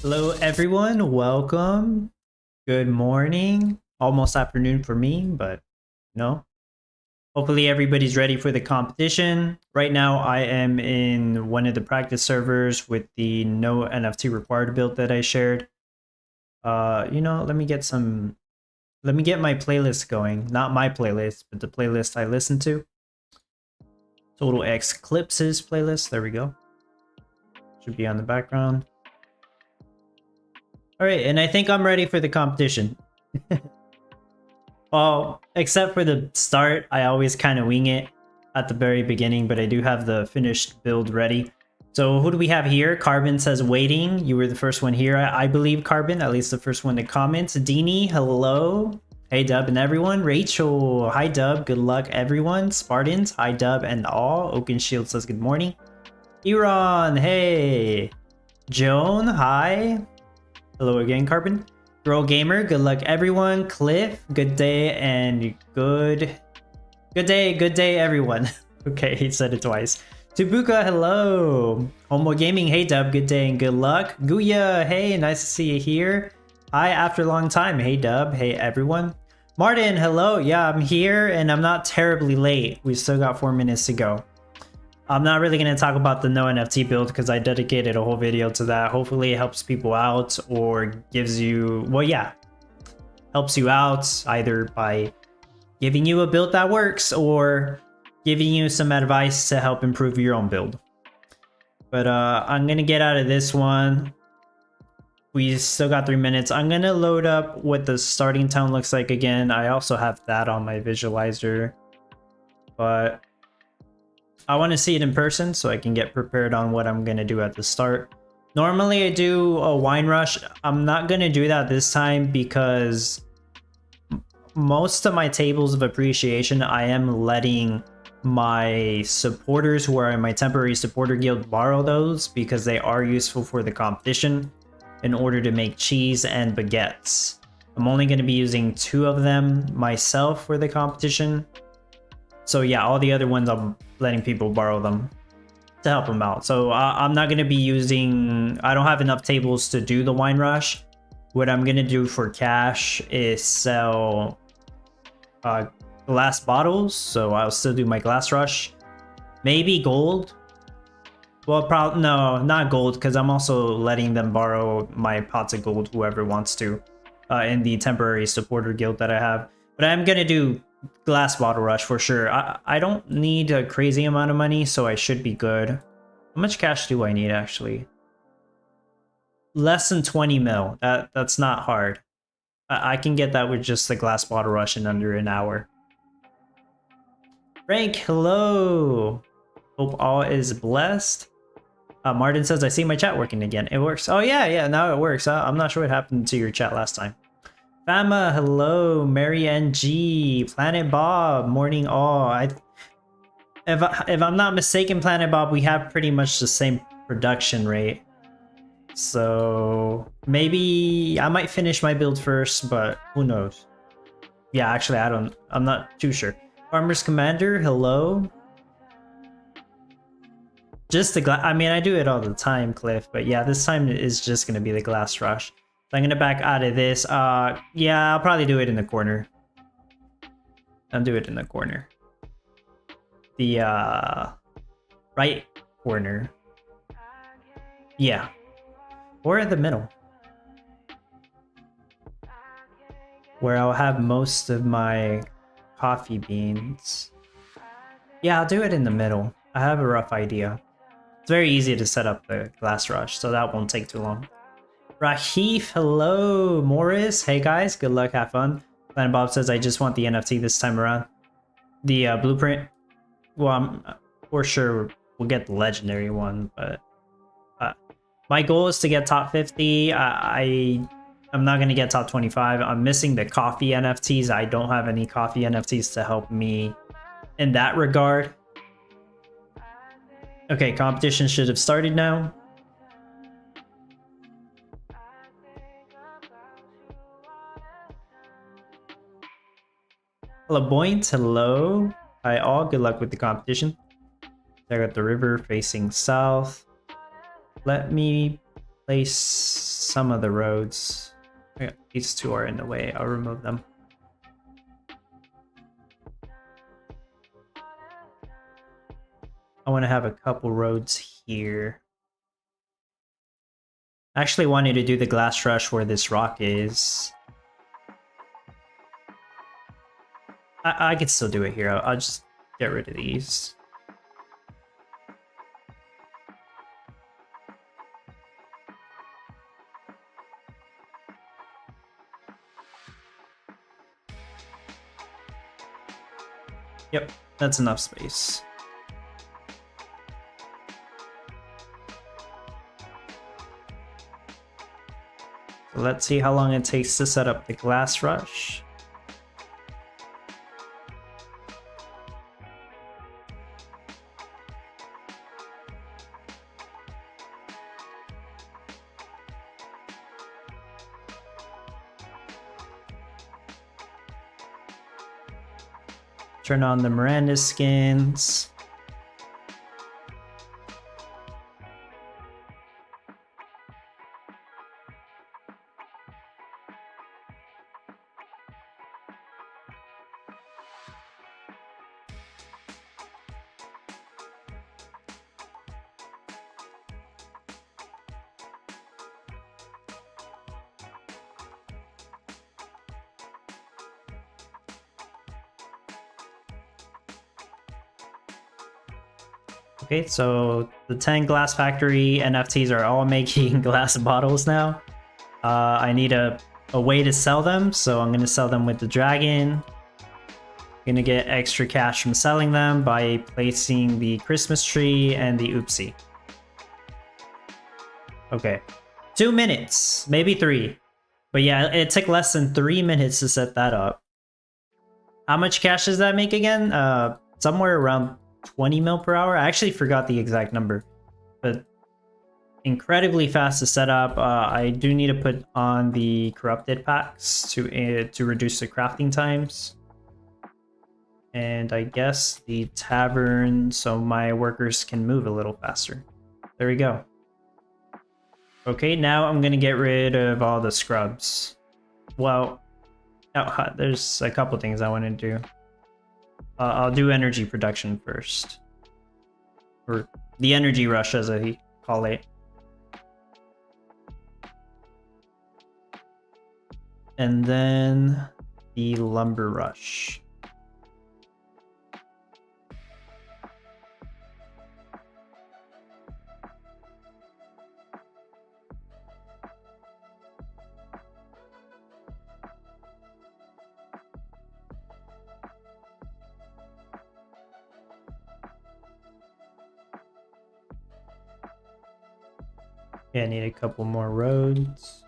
Hello everyone, welcome. Good morning. Almost afternoon for me, but no. Hopefully everybody's ready for the competition. Right now I am in one of the practice servers with the no NFT required build that I shared. Let me get my playlist going. Not my playlist, but the playlist I listen to. Total X Clipses playlist. There we go. Should be on the background. All right, and I think I'm ready for the competition. Well, except for the start, I always kind of wing it at the very beginning, but I do have the finished build ready. So who do we have here? Carbon says waiting. You were the first one here. I believe Carbon, at least the first one to comment. Deanie, hello. Hey Dub and everyone. Rachel, hi Dub. Good luck everyone. Spartans, hi Dub and all. Oaken Shield says good morning. Iran, hey. Joan, hi. Hello again, Carbon. Girl Gamer, good luck everyone. Cliff, good day and good day everyone. Okay, he said it twice. Tubuka, hello. Homo Gaming, hey Dub, good day and good luck. Guya, hey, nice to see you here. Hi, after a long time. Hey Dub, hey everyone. Martin, hello. Yeah, I'm here and I'm not terribly late. We still got 4 minutes to go. I'm not really going to talk about the no NFT build because I dedicated a whole video to that. Hopefully it helps people out or gives you, well, yeah, helps you out either by giving you a build that works or giving you some advice to help improve your own build. But I'm going to get out of this one. We still got 3 minutes. I'm going to load up what the starting town looks like again. I also have that on my visualizer, but I want to see it in person so I can get prepared on what I'm going to do at the start. Normally I do a wine rush. I'm not going to do that this time because most of my tables of appreciation, I am letting my supporters who are in my temporary supporter guild borrow those because they are useful for the competition in order to make cheese and baguettes. I'm only going to be using 2 of them myself for the competition. So yeah, all the other ones I'm letting people borrow them to help them out. So I'm not going to be using, I don't have enough tables to do the wine rush. What I'm going to do for cash is sell glass bottles. So I'll still do my glass rush. Maybe gold. Well, probably no, not gold because I'm also letting them borrow my pots of gold, whoever wants to, in the temporary supporter guild that I have. But I'm going to do glass bottle rush for sure. I don't need a crazy amount of money, so I should be good. How much cash do I need actually? Less than 20 mil. That's not hard. I can get that with just the glass bottle rush in under an hour. Frank, hello. Hope all is blessed. Martin says, I see my chat working again. It works. Oh yeah, now it works. I'm not sure what happened to your chat last time. Fama, hello. Mary NG, Planet Bob, morning all. If I'm not mistaken, Planet Bob, we have pretty much the same production rate. So maybe I might finish my build first, but who knows? Yeah, actually, I'm not too sure. Farmer's Commander, hello. Just the glass. I mean, I do it all the time, Cliff, but yeah, this time is just gonna be the glass rush. So I'm gonna back out of this. Yeah, I'll probably do it in the corner. I'll do it in the corner. The right corner. Yeah. Or in the middle. Where I'll have most of my coffee beans. Yeah, I'll do it in the middle. I have a rough idea. It's very easy to set up the glass rush, so that won't take too long. Rahif, hello. Morris, hey guys, good luck, have fun. Planet Bob says, I just want the NFT this time around. The blueprint? Well, I'm for sure we'll get the legendary one, but my goal is to get top 50. I'm not going to get top 25. I'm missing the coffee NFTs. I don't have any coffee NFTs to help me in that regard. Okay, competition should have started now. Hello, Boint. Hello. Hi, all. Good luck with the competition. I got the river facing south. Let me place some of the roads. Yeah, these two are in the way. I'll remove them. I want to have a couple roads here. I actually wanted to do the glass rush where this rock is. I could still do it here. I'll just get rid of these. Yep, that's enough space. So let's see how long it takes to set up the glass rush. Turn on the Miranda skins. Okay, so the 10 glass factory NFTs are all making glass bottles now. I need a way to sell them, so I'm gonna sell them with the dragon. Gonna get extra cash from selling them by placing the Christmas tree and the oopsie. Okay, 2 minutes, maybe 3. But yeah, it took less than 3 minutes to set that up. How much cash does that make again? Somewhere around 20 mil per hour. I actually forgot the exact number, but incredibly fast to set up. I do need to put on the corrupted packs to reduce the crafting times, and I guess the tavern so my workers can move a little faster. There we go. Okay, now I'm gonna get rid of all the scrubs. Well, there's a couple things I want to do. I'll do energy production first. Or the energy rush, as I call it. And then the lumber rush. Yeah, I need a couple more roads.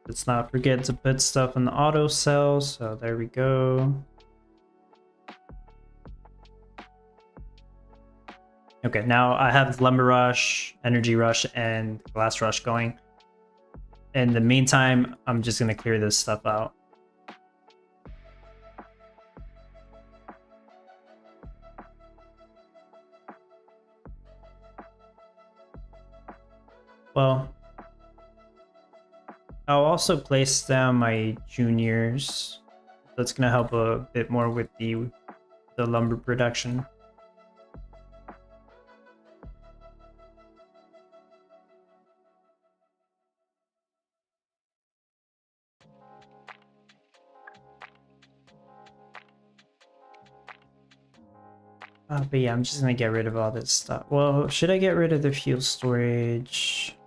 Let's not forget to put stuff in the auto cell, so there we go. Okay, now I have lumber rush, energy rush, and glass rush going. In the meantime, I'm just gonna clear this stuff out. Well, I'll also place down my juniors. That's gonna help a bit more with the lumber production. But yeah, I'm just gonna get rid of all this stuff. Well, should I get rid of the fuel storage?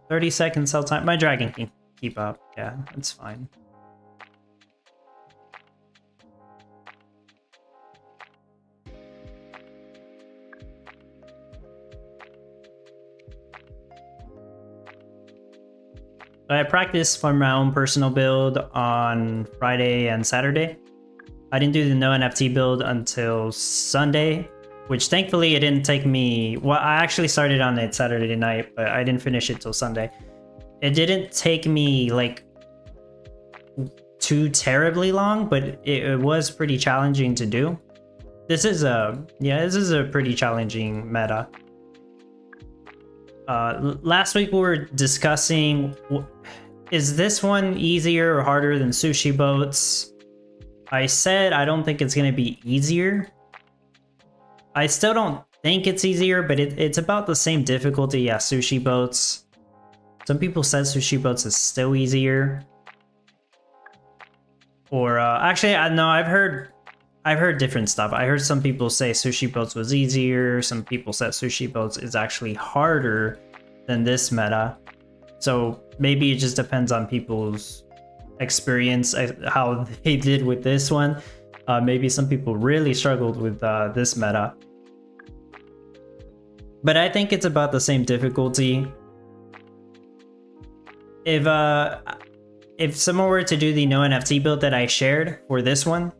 30-second cell time. My dragon can keep up. Yeah, that's fine. I practiced for my own personal build on Friday and Saturday. I didn't do the no NFT build until Sunday, which thankfully it didn't take me. Well, I actually started on it Saturday night, but I didn't finish it till Sunday. It didn't take me like too terribly long, but it was pretty challenging to do. This is a pretty challenging meta. Last week we were discussing, is this one easier or harder than sushi boats? I said I don't think it's going to be easier. I still don't think it's easier, but it's about the same difficulty as sushi boats. Some people said sushi boats is still easier. Or actually, no, I've heard different stuff. I heard some people say sushi boats was easier. Some people said sushi boats is actually harder than this meta. So maybe it just depends on people's experience, how they did with this one. Maybe some people really struggled with this meta. But I think it's about the same difficulty. If someone were to do the no NFT build that I shared for this one,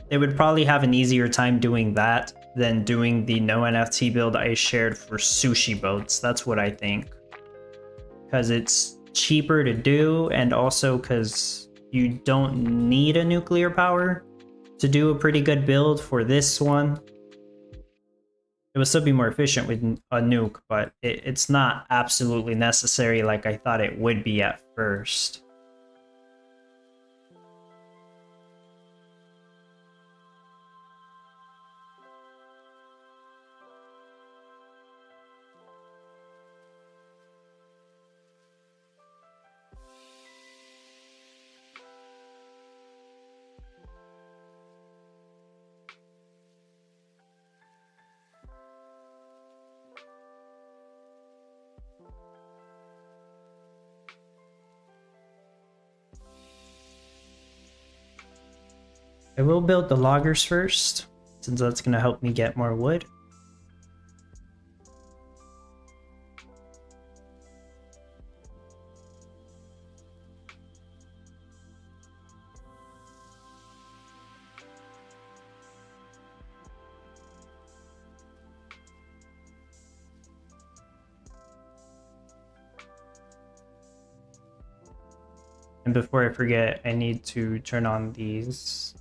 they would probably have an easier time doing that than doing the no NFT build I shared for sushi boats. That's what I think. Because it's cheaper to do, and also because you don't need a nuclear power to do a pretty good build for this one. It would still be more efficient with a nuke, but it's not absolutely necessary like I thought it would be at first. I will build the loggers first, since that's going to help me get more wood. And before I forget, I need to turn on these.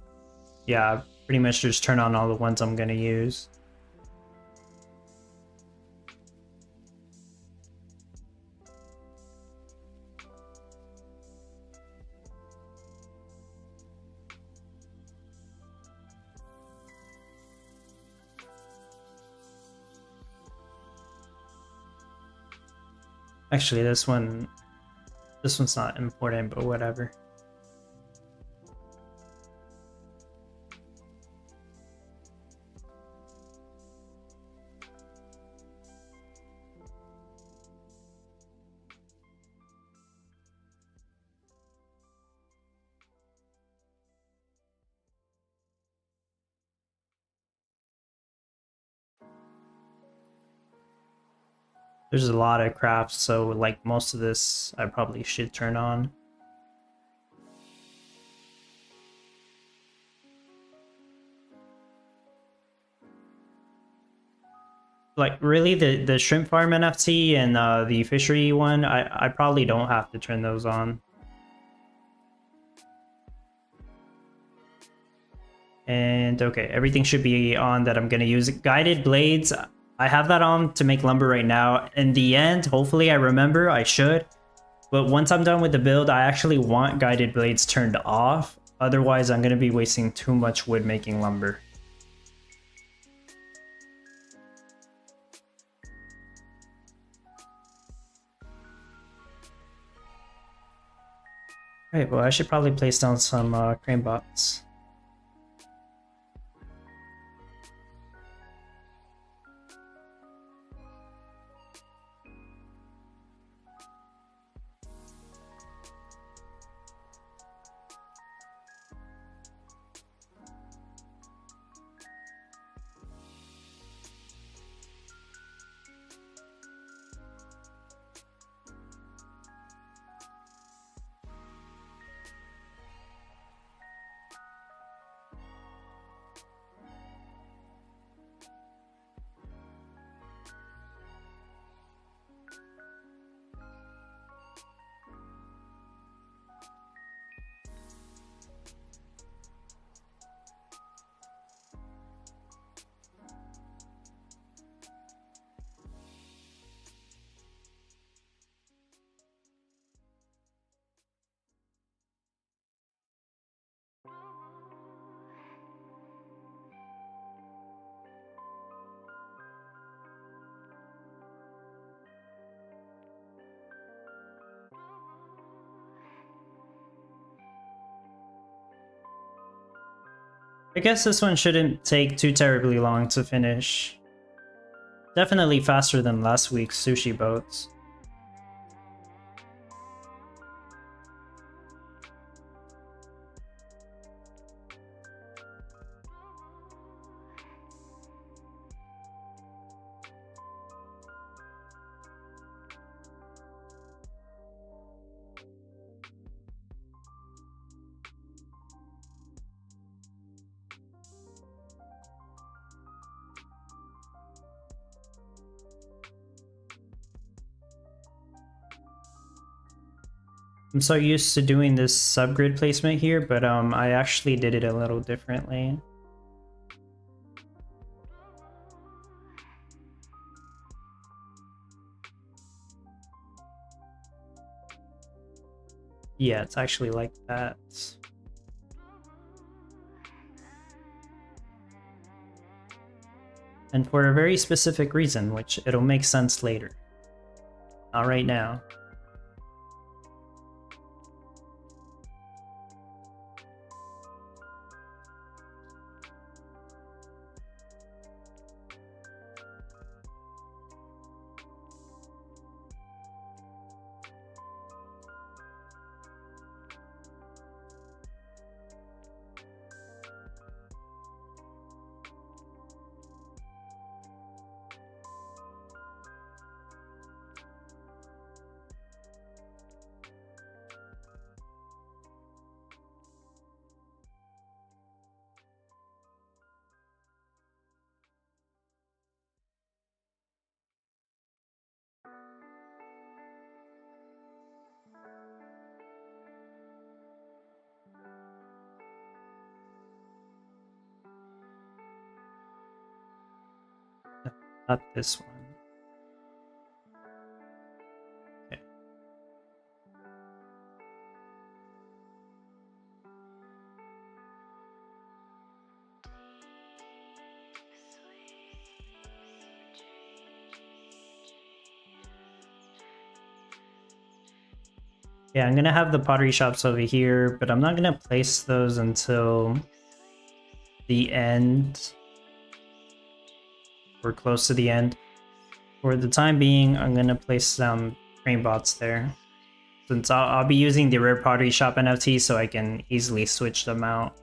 Yeah, pretty much just turn on all the ones I'm going to use. Actually, this one's not important, but whatever. There's a lot of crafts, so like most of this I probably should turn on. Like really the shrimp farm NFT and the fishery one, I probably don't have to turn those on. And okay, everything should be on that I'm gonna use. Guided blades, I have that on to make lumber right now. In the end, hopefully I remember, I should. But once I'm done with the build, I actually want guided blades turned off. Otherwise, I'm gonna be wasting too much wood making lumber. Right, well, I should probably place down some crane bots. I guess this one shouldn't take too terribly long to finish. Definitely faster than last week's sushi boats. I'm so used to doing this subgrid placement here, but I actually did it a little differently. Yeah, it's actually like that. And for a very specific reason, which it'll make sense later. Not right now. Not this one. Okay. Yeah, I'm gonna have the pottery shops over here, but I'm not gonna place those until the end. Or close to the end. For the time being, I'm gonna place some train bots there. Since I'll be using the rare pottery shop NFT, so I can easily switch them out.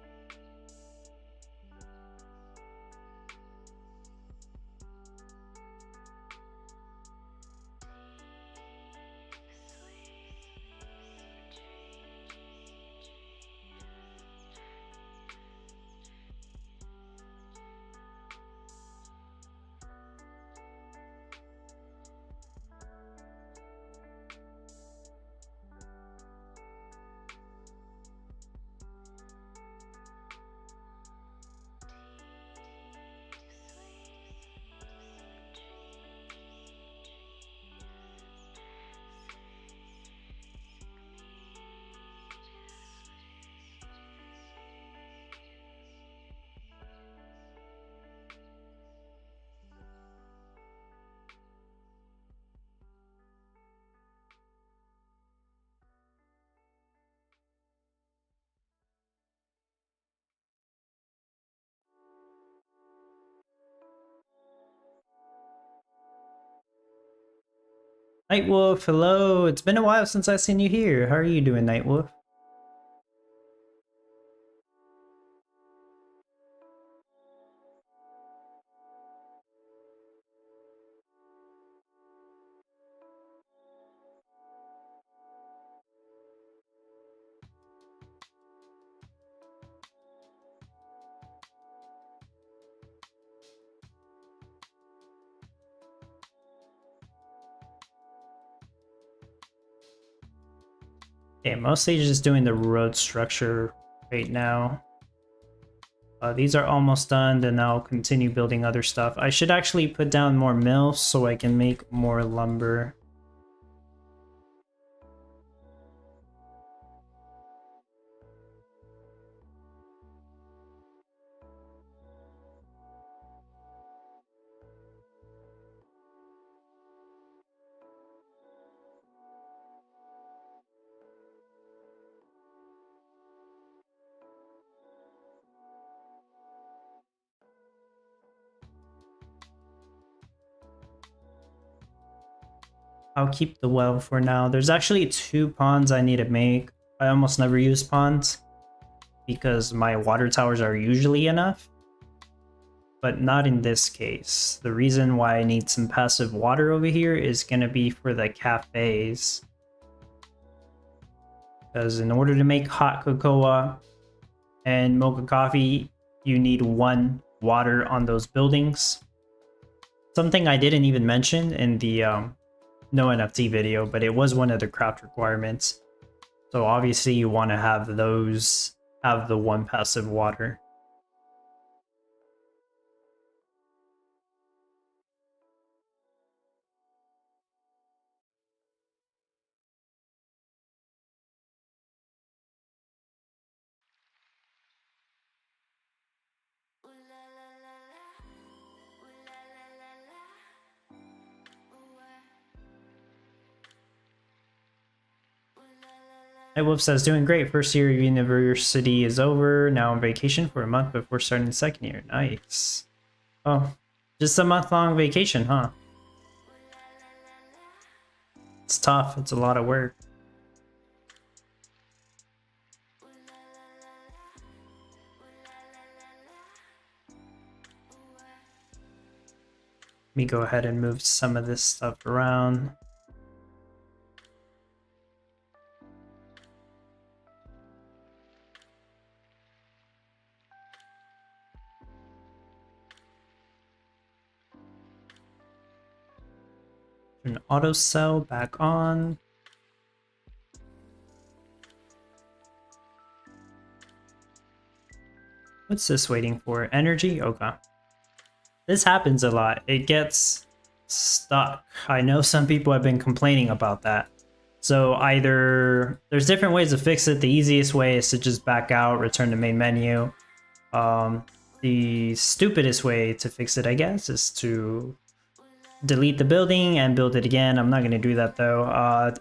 Nightwolf, hello! It's been a while since I've seen you here. How are you doing, Nightwolf? Yeah, mostly just doing the road structure right now. These are almost done, then I'll continue building other stuff. I should actually put down more mills so I can make more lumber. I'll keep the well for now. There's actually 2 ponds I need to make. I almost never use ponds because my water towers are usually enough, but not in this case. The reason why I need some passive water over here is going to be for the cafes. Because in order to make hot cocoa and mocha coffee, you need 1 water on those buildings. Something I didn't even mention in the no NFT video, but it was one of the craft requirements. So obviously you want to have those, have the 1 passive water. Hey, Wolf says, doing great. First year of university is over. Now on vacation for a month before starting the second year. Nice. Oh, just a month-long vacation, huh? It's tough. It's a lot of work. Let me go ahead and move some of this stuff around. Turn auto cell back on. What's this waiting for? Energy? Okay. This happens a lot. It gets stuck. I know some people have been complaining about that. So either there's different ways to fix it. The easiest way is to just back out, return to main menu. The stupidest way to fix it, I guess, is to delete the building and build it again. I'm not going to do that though.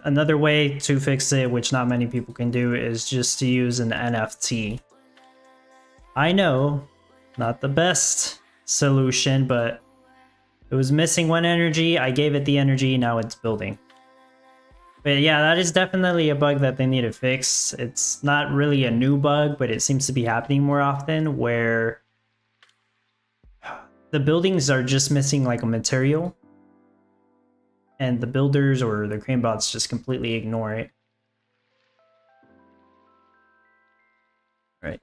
Another way to fix it, which not many people can do, is just to use an NFT. I know, not the best solution, but it was missing 1 energy. I gave it the energy, now it's building. But yeah, that is definitely a bug that they need to fix. It's not really a new bug, but it seems to be happening more often where the buildings are just missing like a material and the builders or the crane bots just completely ignore it. Right.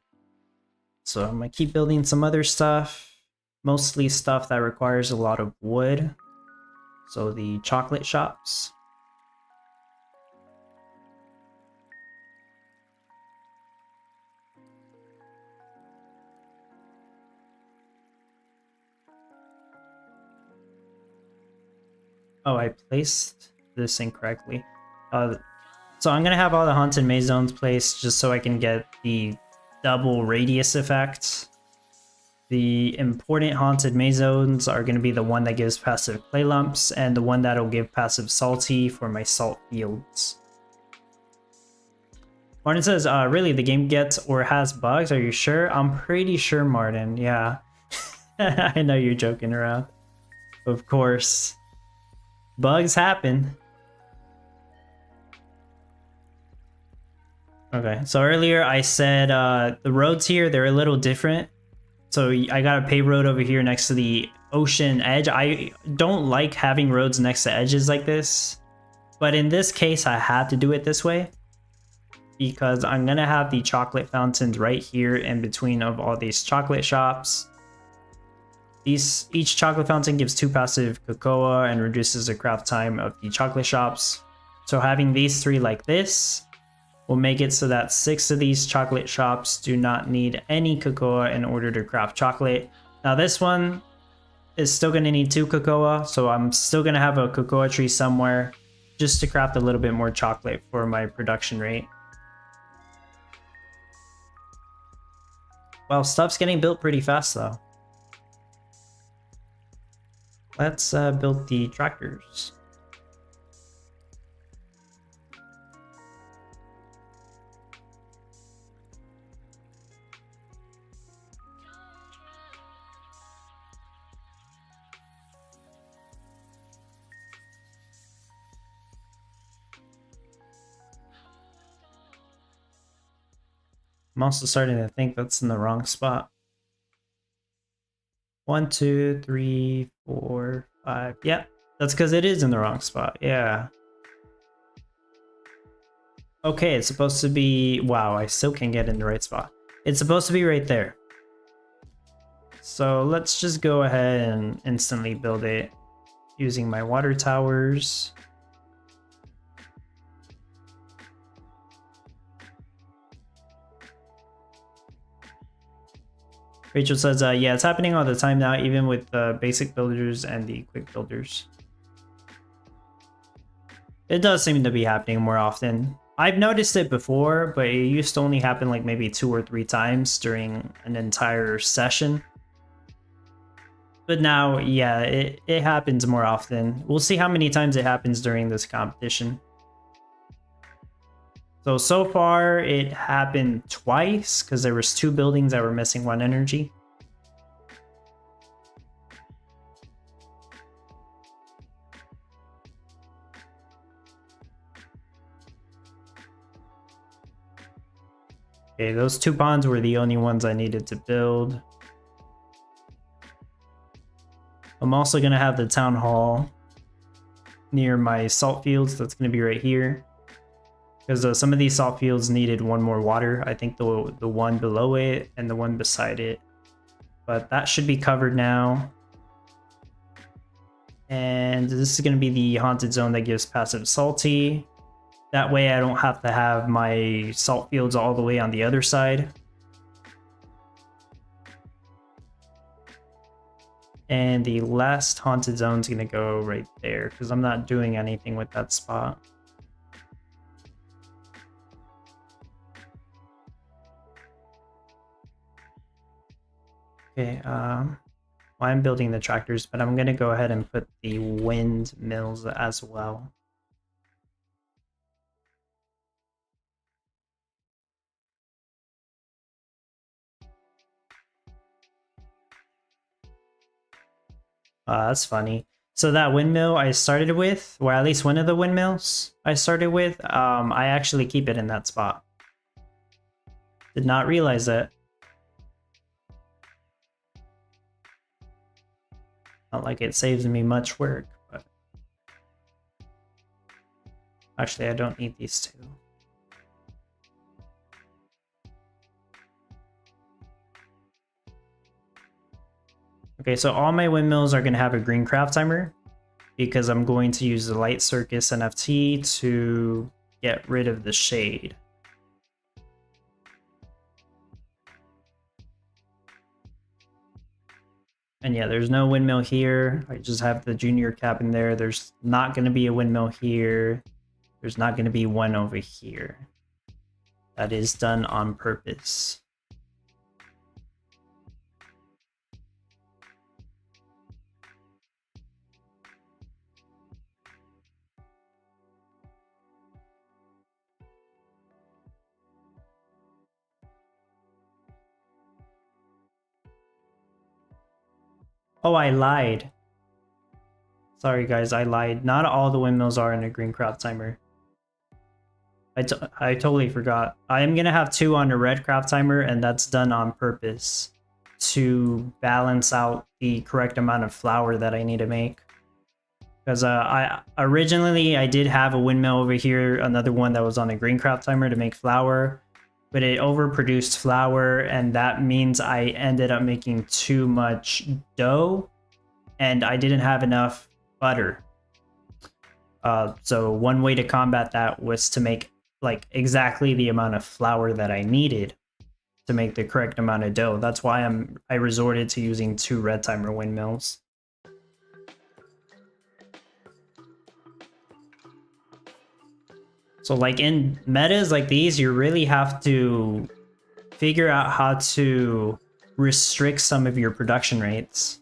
So I'm gonna keep building some other stuff, mostly stuff that requires a lot of wood. So the chocolate shops. Oh, I placed this incorrectly. So I'm gonna have all the haunted maze zones placed just so I can get the double radius effect. The important haunted maze zones are gonna be the one that gives passive clay lumps and the one that'll give passive salty for my salt fields. Martin says, really, the game gets or has bugs? Are you sure? I'm pretty sure, Martin, yeah. I know you're joking around. Of course. Bugs happen. Okay, so earlier I said the roads here, they're a little different. So I got a paved road over here next to the ocean edge. I don't like having roads next to edges like this. But in this case, I had to do it this way. Because I'm going to have the chocolate fountains right here in between of all these chocolate shops. Each chocolate fountain gives 2 passive cocoa and reduces the craft time of the chocolate shops. So having these 3 like this will make it so that 6 of these chocolate shops do not need any cocoa in order to craft chocolate. Now this one is still going to need 2 cocoa, so I'm still going to have a cocoa tree somewhere just to craft a little bit more chocolate for my production rate. Well, stuff's getting built pretty fast though. Let's build the tractors. I'm also starting to think that's in the wrong spot. 1, 2, 3, 4, 5. Yeah, that's because it is in the wrong spot. Yeah. Okay, it's supposed to be... Wow, I still can't get in the right spot. It's supposed to be right there. So let's just go ahead and instantly build it using my water towers. Rachel says, yeah, it's happening all the time now, even with the basic builders and the quick builders. It does seem to be happening more often. I've noticed it before, but it used to only happen like maybe 2 or 3 times during an entire session. But now, yeah, it happens more often. We'll see how many times it happens during this competition. So far it happened twice because there was 2 buildings that were missing 1 energy. Okay, those 2 ponds were the only ones I needed to build. I'm also going to have the town hall near my salt fields. That's going to be right here. Because some of these salt fields needed 1 more water. I think the one below it and the one beside it. But that should be covered now. And this is going to be the haunted zone that gives passive salty. That way I don't have to have my salt fields all the way on the other side. And the last haunted zone is going to go right there because I'm not doing anything with that spot. Okay, well, I'm building the tractors, but I'm going to go ahead and put the windmills as well. That's funny. So that windmill I started with, or at least one of the windmills I started with, I actually keep it in that spot. Did not realize that. Not like it saves me much work, but... Actually, I don't need these 2. Okay, so all my windmills are going to have a green craft timer because I'm going to use the Light Circus NFT to get rid of the shade. And yeah, there's no windmill here. I just have the junior cap in there. There's not going to be a windmill here. There's not going to be one over here. That is done on purpose. Oh, I lied. Sorry guys, I lied. Not all the windmills are in a green craft timer. I totally forgot. I am going to have 2 on a red craft timer, and that's done on purpose to balance out the correct amount of flour that I need to make. Because I originally did have a windmill over here, another one that was on a green craft timer to make flour, but it overproduced flour, and that means I ended up making too much dough, and I didn't have enough butter. So one way to combat that was to make like exactly the amount of flour that I needed to make the correct amount of dough. That's why I resorted to using 2 red timer windmills. So like in metas like these, you really have to figure out how to restrict some of your production rates.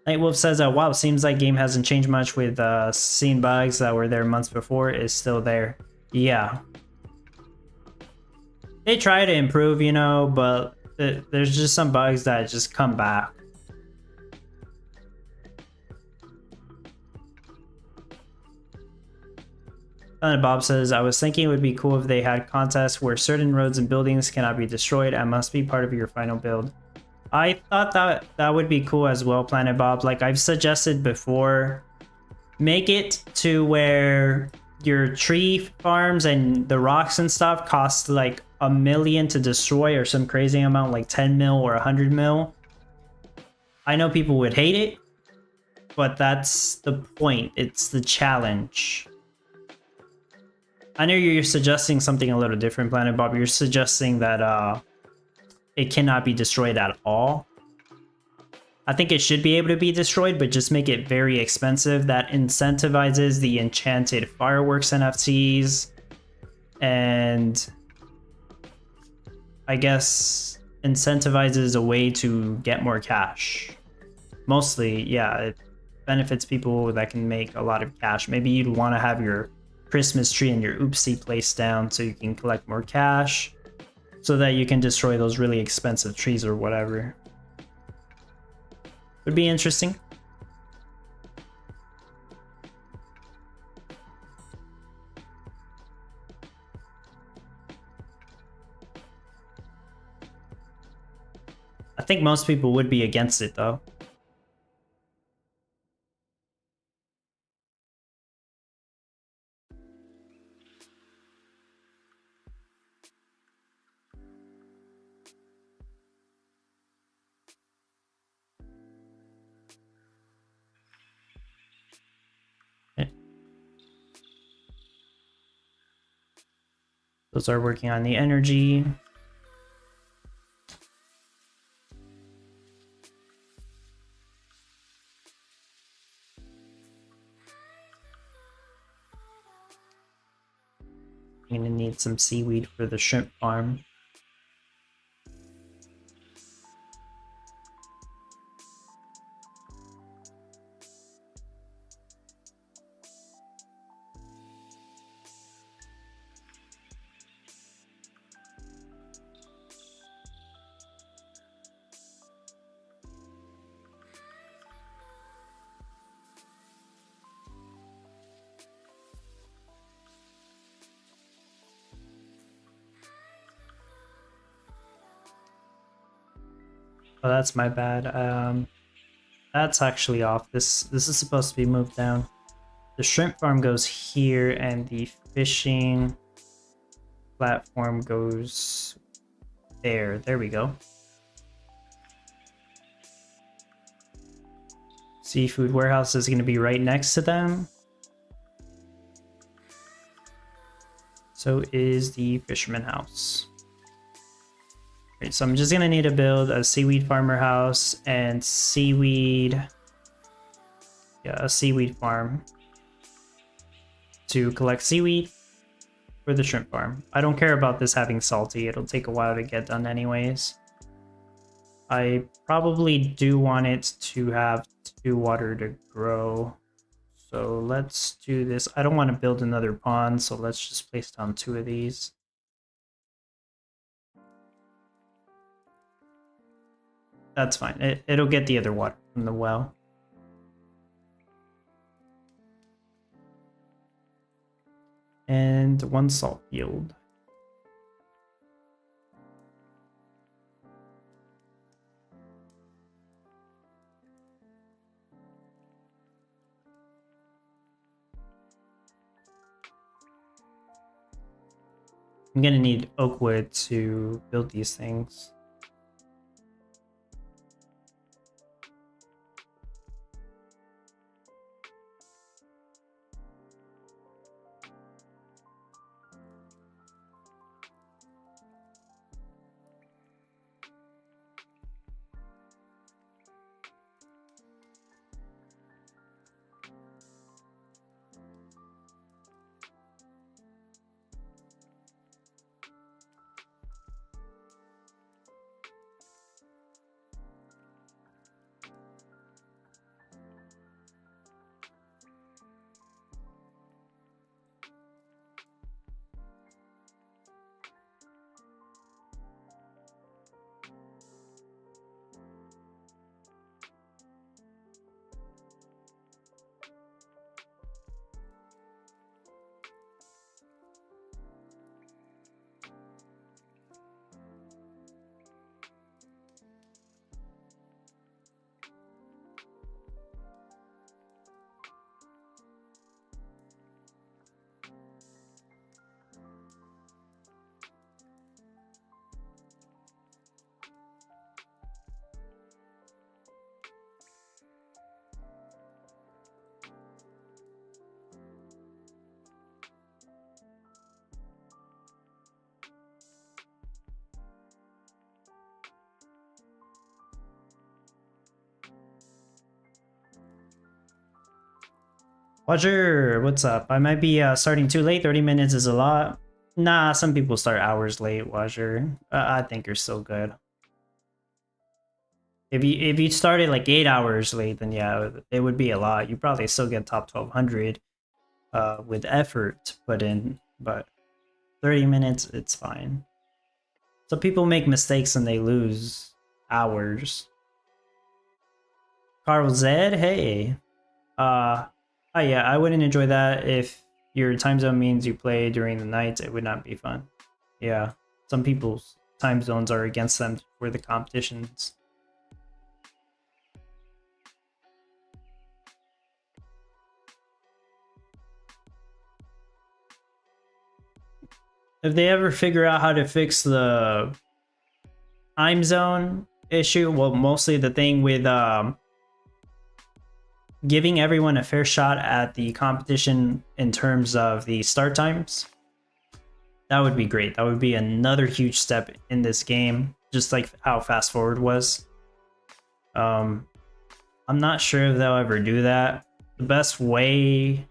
Nightwolf says, wow, seems like game hasn't changed much with seeing bugs that were there months before is still there. Yeah. They try to improve, you know, but there's just some bugs that just come back. And Bob says, I was thinking it would be cool if they had contests where certain roads and buildings cannot be destroyed and must be part of your final build. I thought that would be cool as well, Planet Bob. Like I've suggested before, make it to where your tree farms and the rocks and stuff cost like $1 million to destroy or some crazy amount like 10 mil or 100 mil. I know people would hate it, but that's the point. It's the challenge. I know you're suggesting something a little different, Planet Bob. You're suggesting that it cannot be destroyed at all. I think it should be able to be destroyed, but just make it very expensive. That incentivizes the enchanted fireworks NFTs. And I guess incentivizes a way to get more cash. Mostly, yeah, it benefits people that can make a lot of cash. Maybe you'd want to have your Christmas tree and your oopsie placed down so you can collect more cash so that you can destroy those really expensive trees or whatever. Would be interesting. I think most people would be against it though. Those are working on the energy. I'm gonna need some seaweed for the shrimp farm. Oh, that's my bad. That's actually off. This is supposed to be moved down. The shrimp farm goes here, and the fishing platform goes there. There we go. Seafood warehouse is going to be right next to them. So is the fisherman house. Right, so I'm just gonna need to build a seaweed farmer house and seaweed, yeah, a seaweed farm to collect seaweed for the shrimp farm. I don't care about this having salty. It'll take a while to get done anyways. I probably do want it to have 2 water to grow. So let's do this. I don't want to build another pond, so let's just place down 2 of these. That's fine. It'll get the other water from the well. And 1 salt field. I'm gonna need oak wood to build these things. Roger, what's up? I might be starting too late. 30 minutes is a lot. Nah, some people start hours late, Roger. I think you're still good. If you started like 8 hours late, then yeah, it would be a lot. You probably still get top 1200 with effort put in, but 30 minutes, it's fine. So people make mistakes and they lose hours. Carl Zed, hey. Oh yeah, I wouldn't enjoy that if your time zone means you play during the night. It would not be fun. Yeah, some people's time zones are against them for the competitions. If they ever figure out how to fix the time zone issue, well, mostly the thing with giving everyone a fair shot at the competition in terms of the start times, that would be great. That would be another huge step in this game, just like how fast forward was. I'm not sure if they'll ever do that. The best way,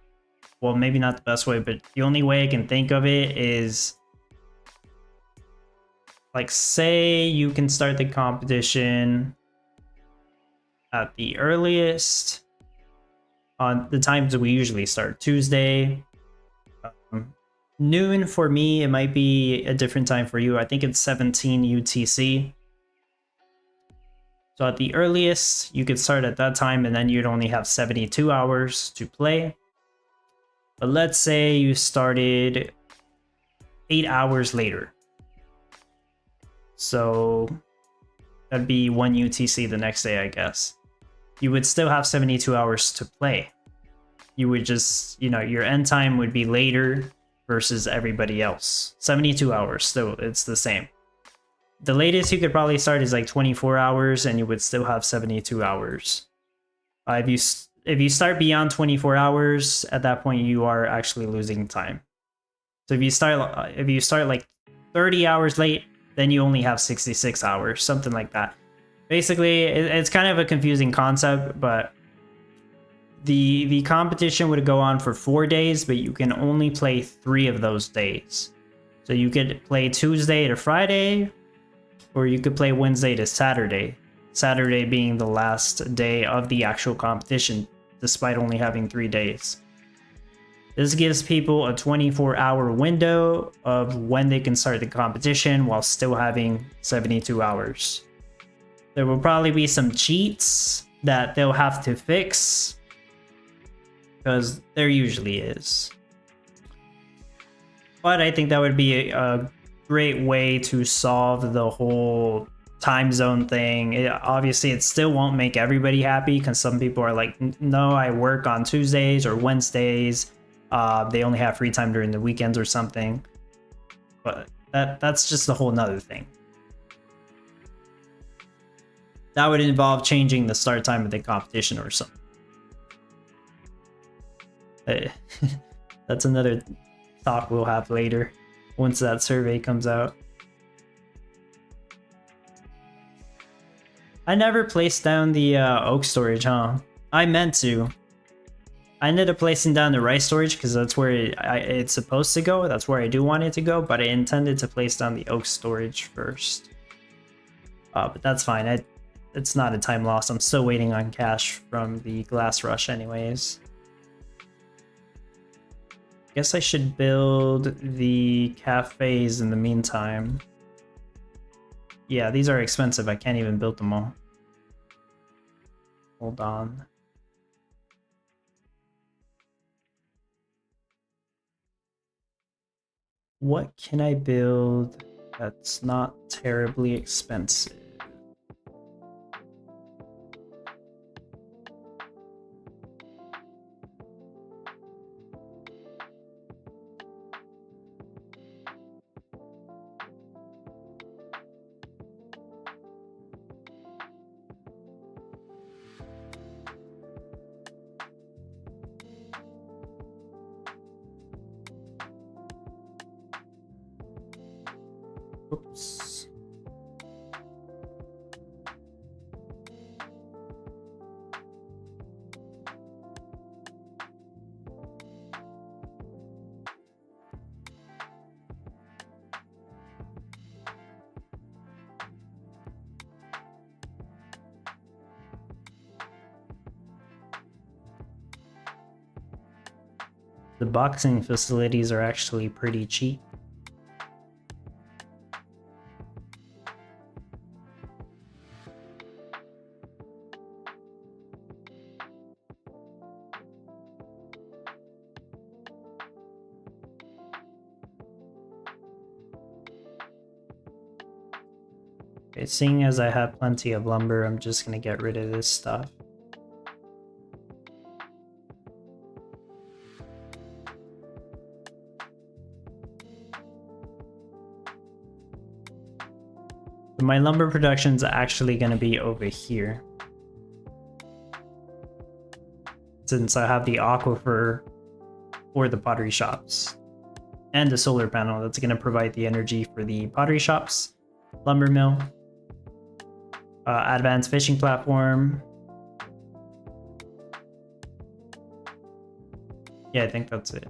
well, maybe not the best way, but the only way I can think of it is like, say you can start the competition at the earliest on the times we usually start, Tuesday, noon for me. It might be a different time for you. I think it's 17 UTC. So at the earliest, you could start at that time, and then you'd only have 72 hours to play. But let's say you started 8 hours later. So that'd be 1 UTC the next day, I guess. You would still have 72 hours to play. You would just, your end time would be later versus everybody else. 72 hours, still, it's the same. The latest you could probably start is like 24 hours, and you would still have 72 hours. If you start beyond 24 hours, at that point you are actually losing time. So if you start like 30 hours late, then you only have 66 hours, something like that. Basically, it's kind of a confusing concept, but the competition would go on for 4 days, but you can only play 3 of those days. So you could play Tuesday to Friday, or you could play Wednesday to Saturday. Saturday being the last day of the actual competition, despite only having 3 days. This gives people a 24-hour window of when they can start the competition while still having 72 hours. There will probably be some cheats that they'll have to fix, because there usually is. But I think that would be a great way to solve the whole time zone thing. Obviously, it still won't make everybody happy, because some people are like, no, I work on Tuesdays or Wednesdays. They only have free time during the weekends or something. But that's just a whole nother thing. That would involve changing the start time of the competition or something. That's another talk we'll have later, once that survey comes out. I never placed down the oak storage, huh? I meant to. I ended up placing down the rice storage because that's where it's supposed to go. That's where I do want it to go, but I intended to place down the oak storage first. But that's fine. It's not a time loss. I'm still waiting on cash from the glass rush anyways. Guess I should build the cafes in the meantime. Yeah, these are expensive. I can't even build them all. Hold on. What can I build that's not terribly expensive? Oops. The boxing facilities are actually pretty cheap. Okay, seeing as I have plenty of lumber, I'm just gonna get rid of this stuff. My lumber production is actually going to be over here, since I have the aquifer for the pottery shops and the solar panel that's going to provide the energy for the pottery shops, lumber mill, advanced fishing platform. Yeah, I think that's it.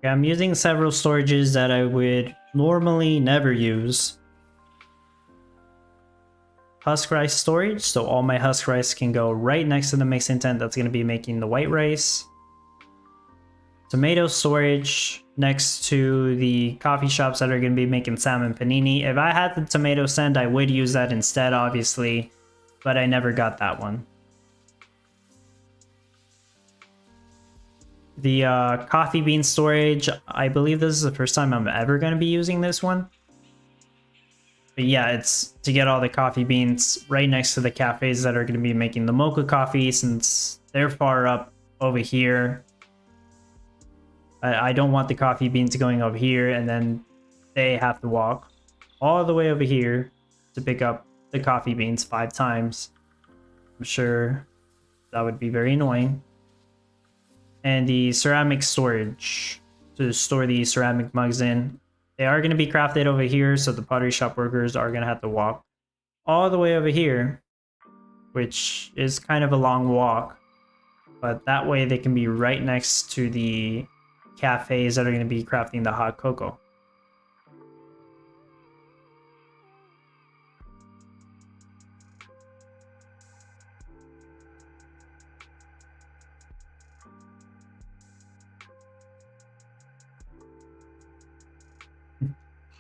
Yeah, I'm using several storages that I would normally never use. Husk rice storage, so all my husk rice can go right next to the mixing tent that's going to be making the white rice. Tomato storage next to the coffee shops that are going to be making salmon panini. If I had the tomato stand, I would use that instead, obviously, but I never got that one. The coffee bean storage, I believe this is the first time I'm ever going to be using this one. But yeah, it's to get all the coffee beans right next to the cafes that are going to be making the mocha coffee, since they're far up over here. I don't want the coffee beans going over here and then they have to walk all the way over here to pick up the coffee beans 5 times. I'm sure that would be very annoying. And the ceramic storage to store the ceramic mugs in. They are going to be crafted over here, so the pottery shop workers are going to have to walk all the way over here, which is kind of a long walk, but that way they can be right next to the cafes that are going to be crafting the hot cocoa.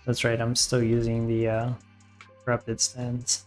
That's right, I'm still using the corrupted stands.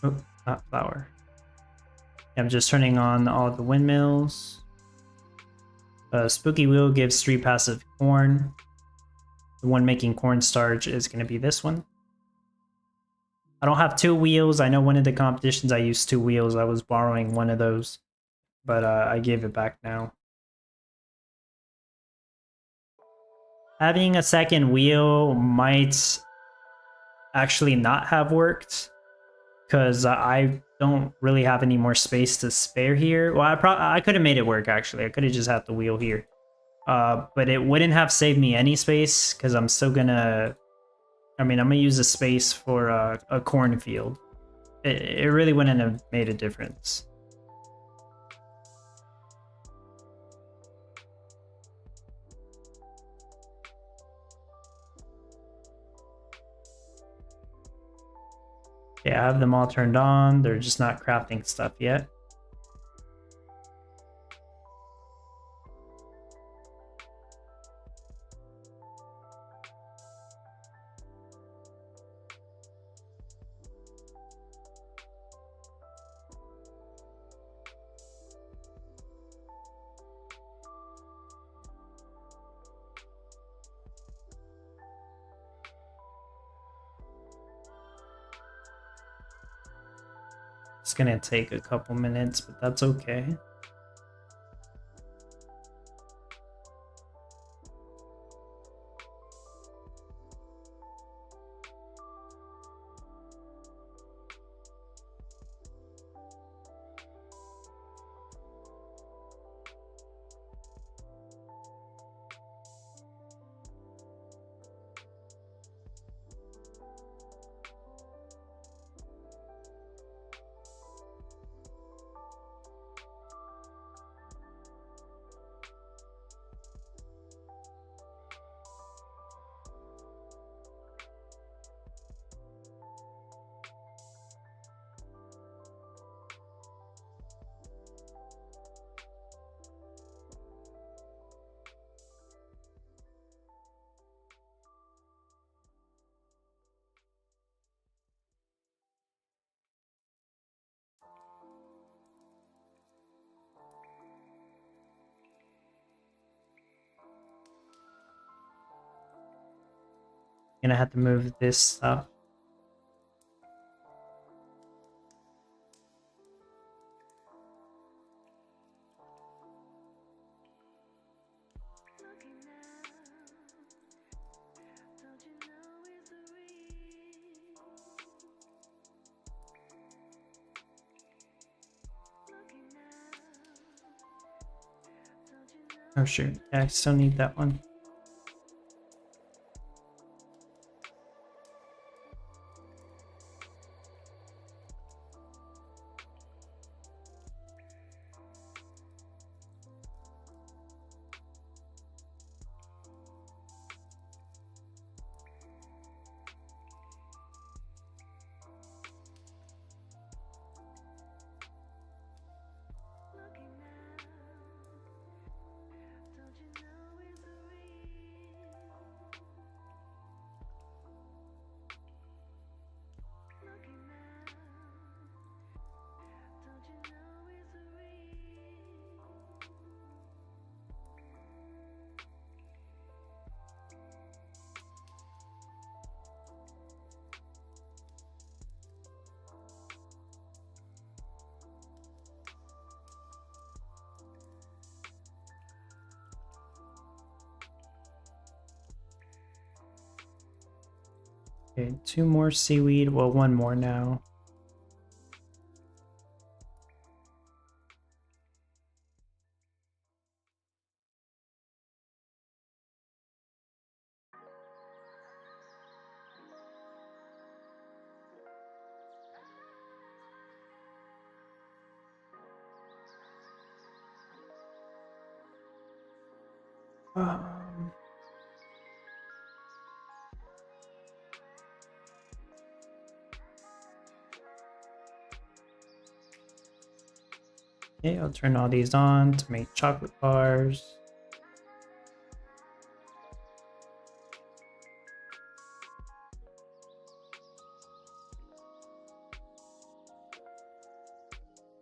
Oh, not flour. I'm just turning on all the windmills. Spooky wheel gives 3 passive corn. The one making cornstarch is going to be this one. I don't have 2 wheels. I know one of the competitions I used 2 wheels. I was borrowing one of those, but I gave it back now. Having a second wheel might actually not have worked because I don't really have any more space to spare here. Well, I could have made it work actually. I could have just had the wheel here. But it wouldn't have saved me any space because I'm still gonna... I mean, I'm gonna use the space for a cornfield. It really wouldn't have made a difference. Yeah, I have them all turned on. They're just not crafting stuff yet. It's gonna take a couple minutes, but that's okay. Gonna have to move this stuff. Oh shoot, yeah, I still need that one. Okay, 2 more seaweed. Well, 1 more now. Um, okay, I'll turn all these on to make chocolate bars.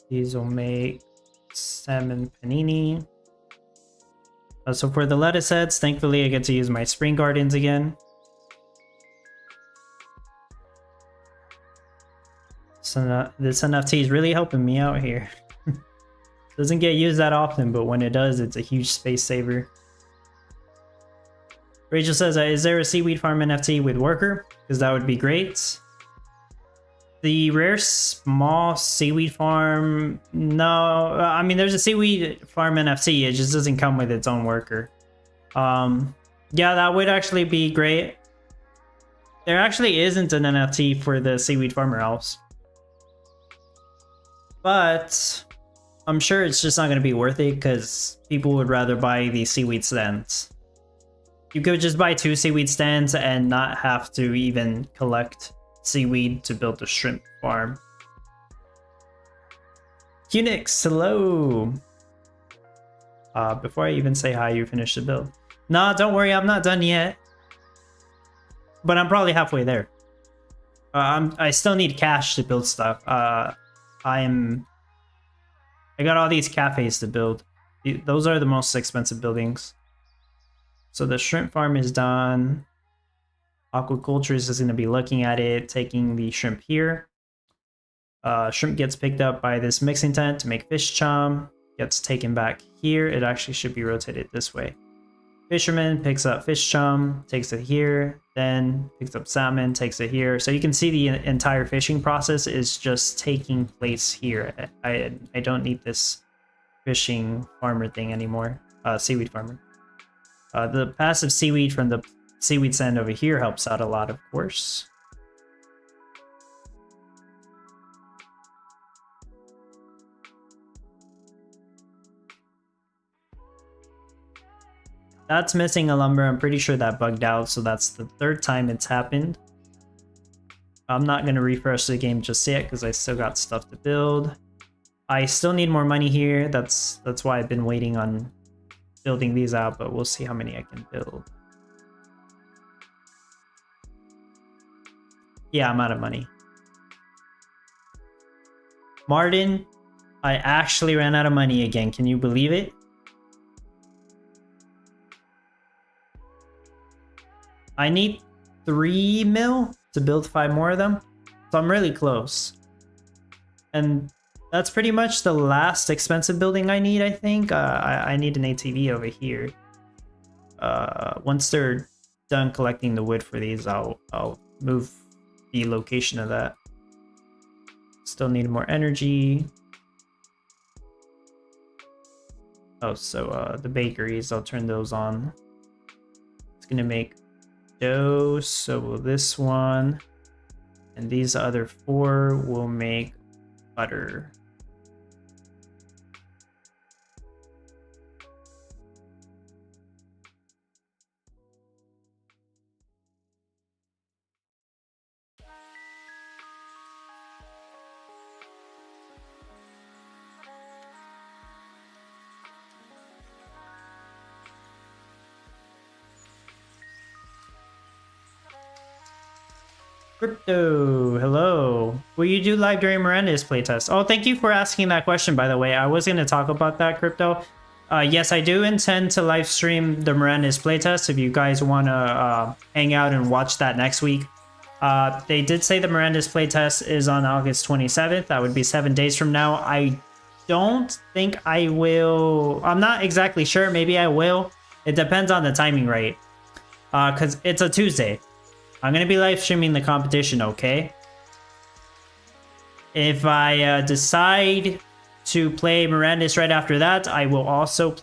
These will make salmon panini. So for the lettuce heads, thankfully I get to use my spring gardens again. So this NFT is really helping me out here. Doesn't get used that often, but when it does, it's a huge space saver. Rachel says, is there a seaweed farm NFT with worker? Because that would be great. The rare small seaweed farm, no. I mean, there's a seaweed farm NFT, it just doesn't come with its own worker. Yeah, that would actually be great. There actually isn't an NFT for the seaweed farmer elves. But I'm sure it's just not going to be worth it because people would rather buy the seaweed stands. You could just buy 2 seaweed stands and not have to even collect seaweed to build a shrimp farm. Unix, hello. Before I even say hi, you finished the build. Nah, don't worry, I'm not done yet. But I'm probably halfway there. I still need cash to build stuff. I got all these cafes to build. Those are the most expensive buildings. So the shrimp farm is done. Aquaculturist is going to be looking at it, taking the shrimp here. Shrimp gets picked up by this mixing tent to make fish chum. Gets taken back here. It actually should be rotated this way. Fisherman picks up fish chum, takes it here, then picks up salmon, takes it here. So you can see the entire fishing process is just taking place here. I don't need this fishing farmer thing anymore. Seaweed farmer. The passive seaweed from the seaweed sand over here helps out a lot, of course. That's missing a lumber. I'm pretty sure that bugged out, so that's the 3rd time it's happened. I'm not going to refresh the game just yet because I still got stuff to build. I still need more money here. That's why I've been waiting on building these out, but we'll see how many I can build. Yeah, I'm out of money. Martin, I actually ran out of money again. Can you believe it? I need 3 mil to build 5 more of them. So I'm really close. And that's pretty much the last expensive building I need, I think. I need an ATV over here. Once they're done collecting the wood for these, I'll move the location of that. Still need more energy. Oh, so the bakeries, I'll turn those on. It's gonna make dough, so will this one. And these other 4 will make butter. Crypto, hello. Will you do live during Miranda's playtest? Oh, thank you for asking that question, by the way. I was going to talk about that, Crypto. Yes, I do intend to live stream the Miranda's playtest if you guys want to hang out and watch that next week. They did say the Miranda's playtest is on August 27th. That would be 7 days from now. I don't think I will. I'm not exactly sure. Maybe I will. It depends on the timing rate. Because it's a Tuesday. I'm going to be live streaming the competition, okay? If I decide to play Miranda's right after that, I will also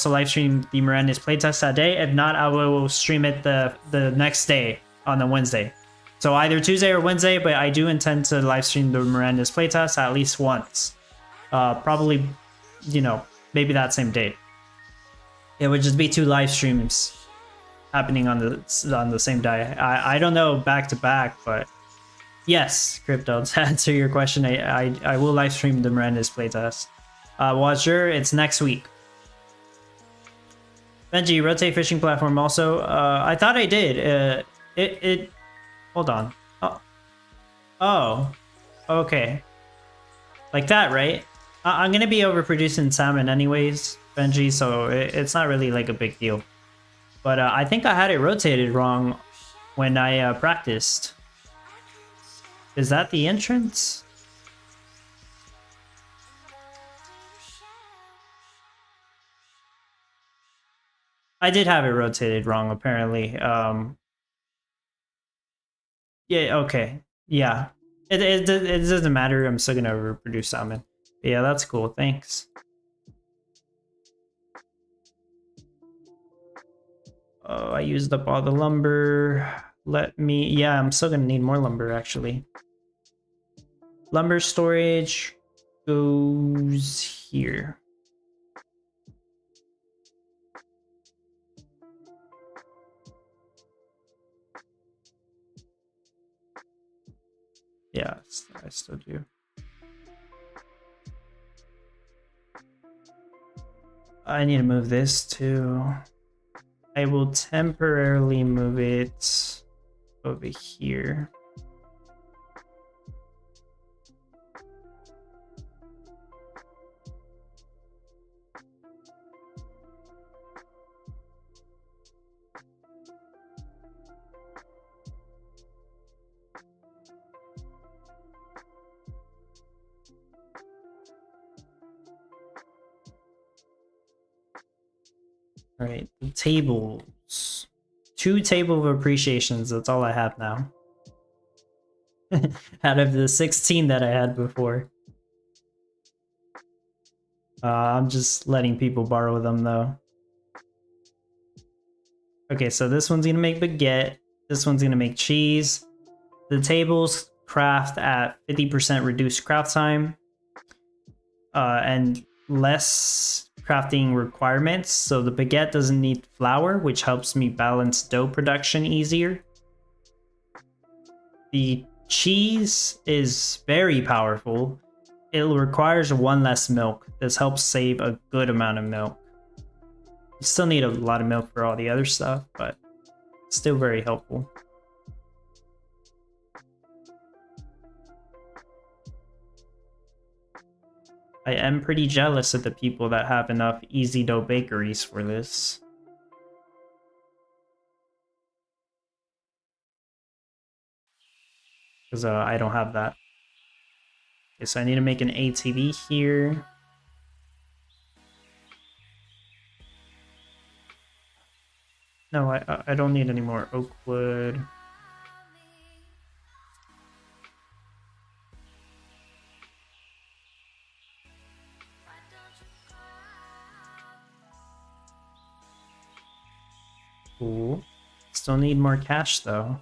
live stream the Miranda's playtest that day. If not, I will stream it the next day on the Wednesday. So either Tuesday or Wednesday, but I do intend to live stream the Miranda's playtest at least once. Probably, you know, maybe that same day. It would just be 2 live streams happening on the same day. I don't know back to back, but yes, Crypto, to answer your question, I will live stream the Miranda's playtest. Watcher, it's next week. Benji, rotate fishing platform also. I thought I did. Hold on. Oh, okay. Like that, right? I'm gonna be overproducing salmon anyways, Benji, so it's not really like a big deal. But I think I had it rotated wrong when I practiced. Is that the entrance? I did have it rotated wrong, apparently. Yeah, okay. Yeah. It doesn't matter. I'm still gonna reproduce salmon. Yeah, that's cool. Thanks. Oh, I used up all the lumber. Let me... Yeah, I'm still gonna need more lumber, actually. Lumber storage goes here. Yeah, I still do. I need to move this too. I will temporarily move it over here. All right, the tables. 2 table of appreciations. That's all I have now. Out of the 16 that I had before. I'm just letting people borrow them though. Okay, so this one's gonna make baguette. This one's gonna make cheese. The tables craft at 50% reduced craft time. And less crafting requirements. So the baguette doesn't need flour, which helps me balance dough production easier. The cheese is very powerful. It requires 1 less milk. This helps save a good amount of milk. You still need a lot of milk for all the other stuff, but still very helpful. I am pretty jealous of the people that have enough easy dough bakeries for this. Because I don't have that. Okay, so I need to make an ATV here. No, I don't need any more oak wood. Cool. Still need more cash though.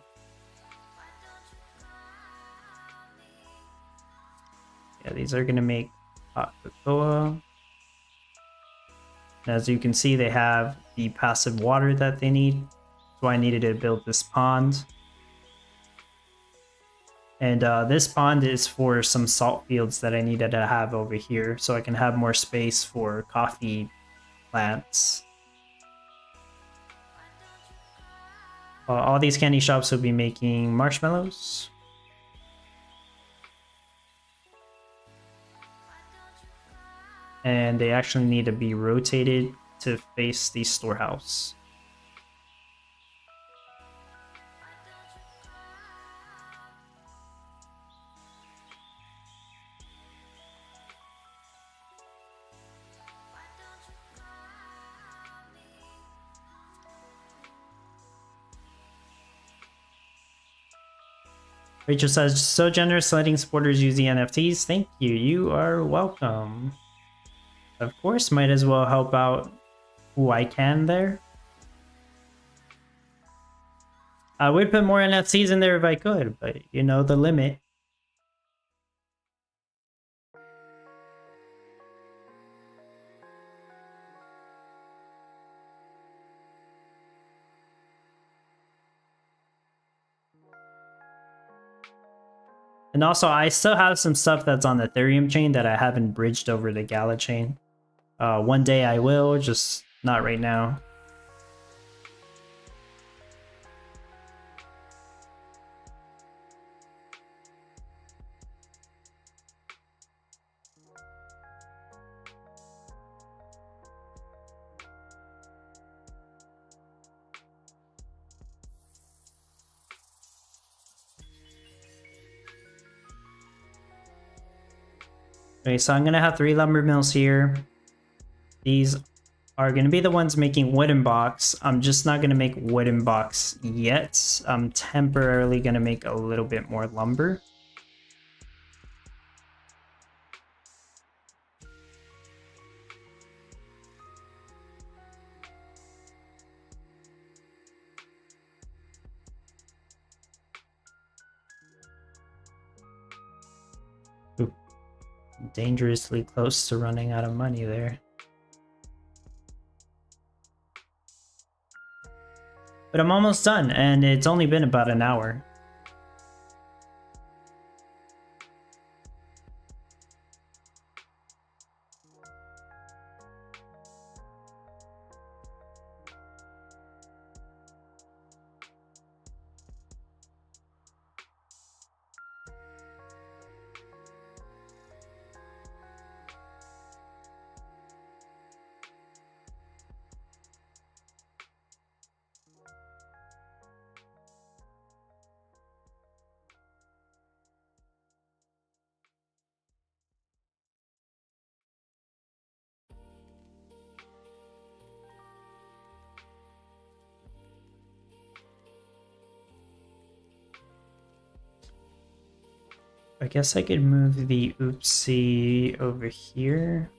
Yeah, these are gonna make hot cocoa. As you can see, they have the passive water that they need. So I needed to build this pond. And this pond is for some salt fields that I needed to have over here so I can have more space for coffee plants. All these candy shops will be making marshmallows. And they actually need to be rotated to face the storehouse. Rachel says, so generous letting supporters use the NFTs. Thank you. You are welcome. Of course, might as well help out who I can there. I would put more NFTs in there if I could, but you know the limit. And also, I still have some stuff that's on the Ethereum chain that I haven't bridged over the Gala chain. One day I will, just not right now. Okay, so I'm gonna have 3 lumber mills here. These are gonna be the ones making wooden box. I'm just not gonna make wooden box yet. I'm temporarily gonna make a little bit more lumber. Ooh, dangerously close to running out of money there. But I'm almost done, and it's only been about an hour. I guess I could move the oopsie over here.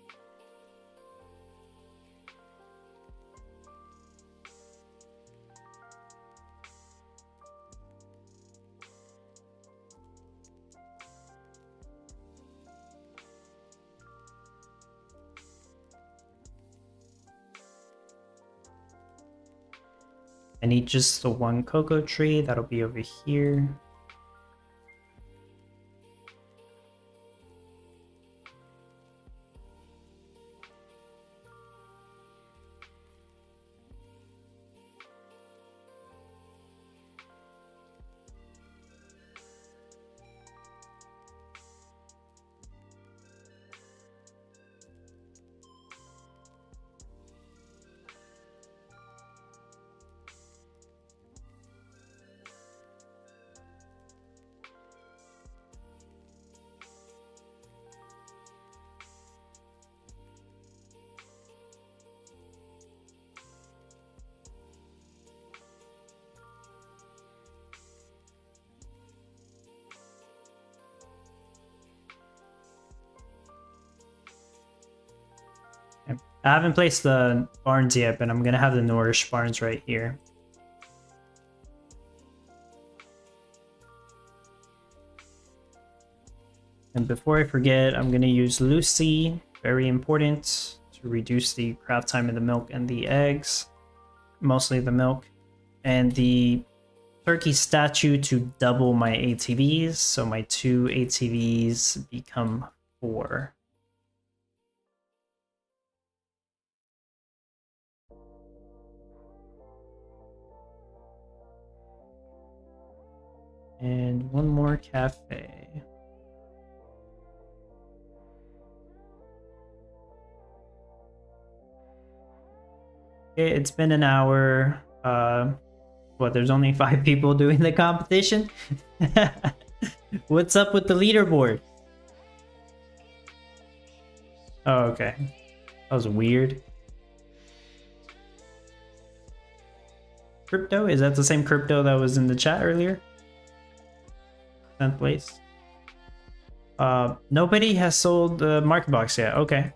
I need just the 1 cocoa tree, that'll be over here. I haven't placed the barns yet, but I'm gonna have the Nourish barns right here. And before I forget, I'm gonna use Lucy, very important, to reduce the craft time of the milk and the eggs, mostly the milk, and the turkey statue to double my ATVs, so my 2 ATVs become 4. And 1 more cafe. Okay, it's been an hour. What, there's only 5 people doing the competition? What's up with the leaderboard? Oh, okay. That was weird. Crypto? Is that the same crypto that was in the chat earlier? 10th place. Nobody has sold the market box yet. Okay.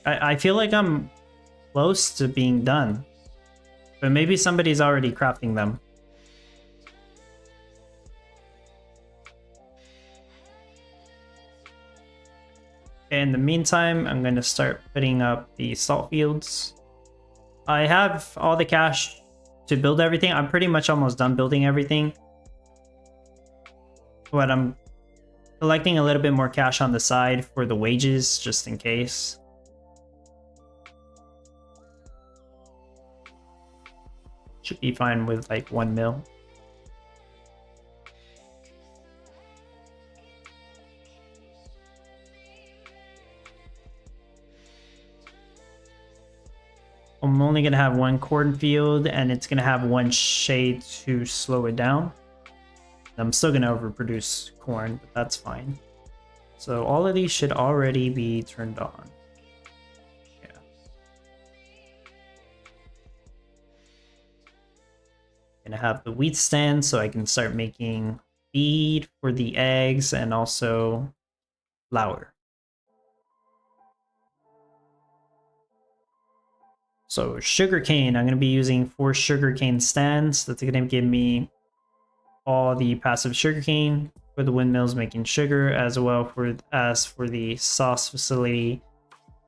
I feel like I'm close to being done. But maybe somebody's already crafting them. In the meantime, I'm going to start putting up the salt fields. I have all the cash to build everything. I'm pretty much almost done building everything. But I'm collecting a little bit more cash on the side for the wages, just in case. Should be fine with like 1 mil. I'm only going to have 1 cornfield, and it's going to have 1 shade to slow it down. I'm still going to overproduce corn, but that's fine. So all of these should already be turned on. Yeah. Gonna have the wheat stand so I can start making feed for the eggs and also flour. So sugarcane, I'm going to be using 4 sugarcane stands. That's going to give me all the passive sugarcane for the windmills making sugar, as well as for the sauce facility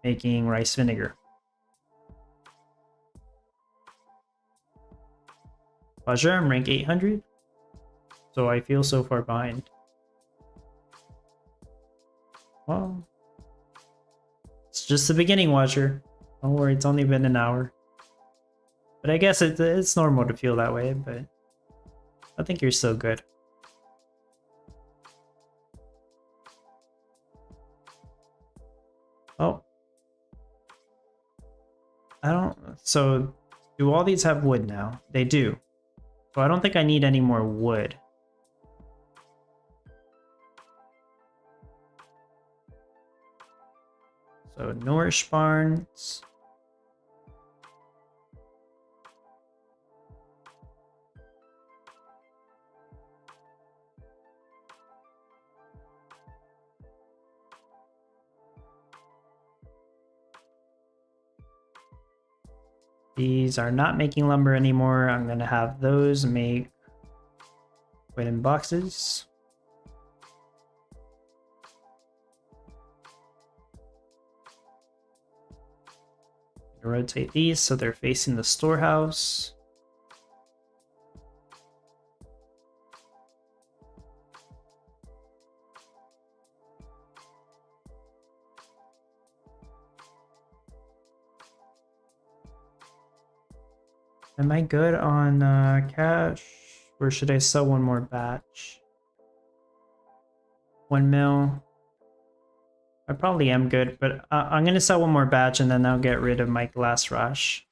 making rice vinegar. Pleasure, I'm rank 800, so I feel so far behind. Well, it's just the beginning, Watcher. Don't worry, it's only been an hour. But I guess it's normal to feel that way, but I think you're still good. Oh. I don't... So, do all these have wood now? They do. So I don't think I need any more wood. So, nourish barns. These are not making lumber anymore. I'm going to have those make wooden boxes. Rotate these so they're facing the storehouse. Am I good on cash? Or should I sell one more batch? 1 mil. I probably am good, but I'm going to sell one more batch and then I'll get rid of my glass rush.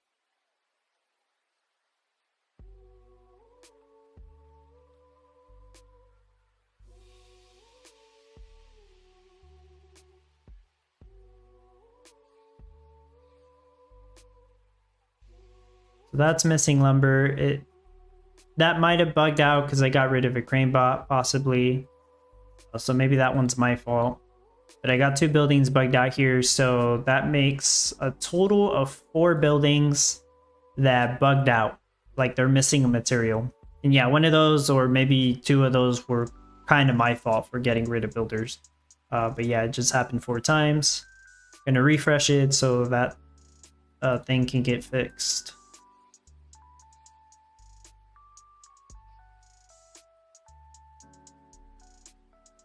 So that's missing lumber. That might have bugged out because I got rid of a crane bot, possibly. So maybe that one's my fault. But I got 2 buildings bugged out here, so that makes a total of 4 buildings that bugged out. Like they're missing a material. And yeah, one of those or maybe 2 of those were kind of my fault for getting rid of builders. But yeah, it just happened 4 times. Gonna refresh it so that thing can get fixed.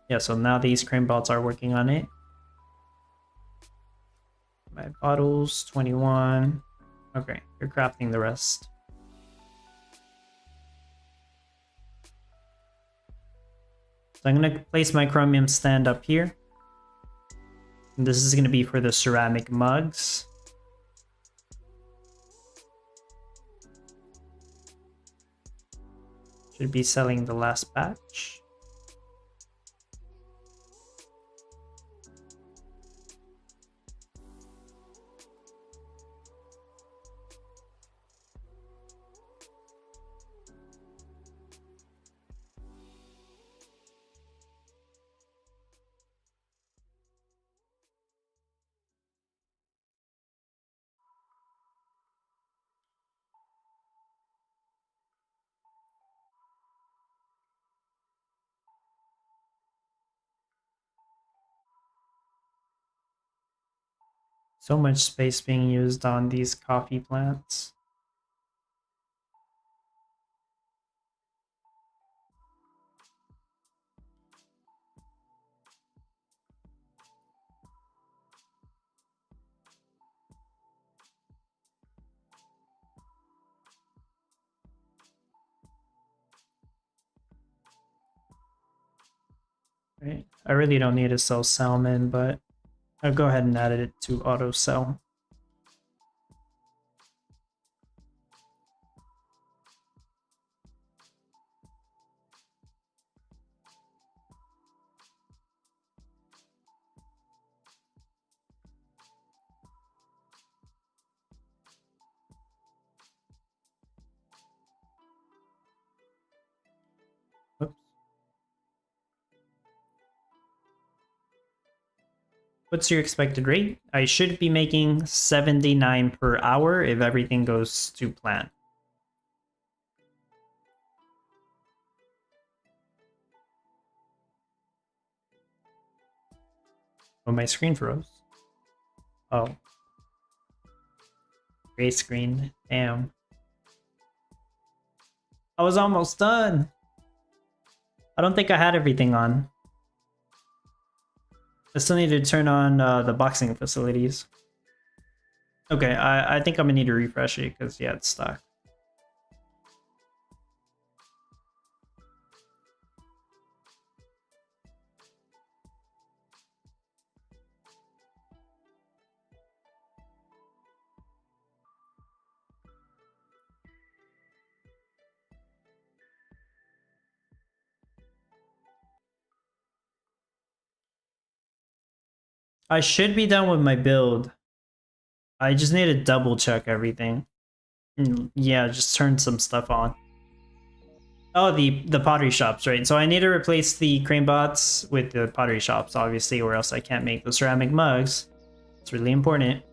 Yeah, so now these crane bots are working on it. My bottles, 21. Okay, you're crafting the rest. So I'm gonna place my chromium stand up here. And this is gonna be for the ceramic mugs. Should be selling the last batch. So much space being used on these coffee plants. Right. I really don't need to sell salmon, but I'll go ahead and add it to auto sell. What's your expected rate? I should be making 79 per hour if everything goes to plan. Oh, my screen froze. Oh. Gray screen. Damn. I was almost done. I don't think I had everything on. I still need to turn on the boxing facilities. Okay, I think I'm gonna need to refresh it because yeah, it's stuck. I should be done with my build. I just need to double check everything. Yeah, just turn some stuff on. Oh, the pottery shops, right? So I need to replace the crane bots with the pottery shops, obviously, or else I can't make the ceramic mugs. It's really important.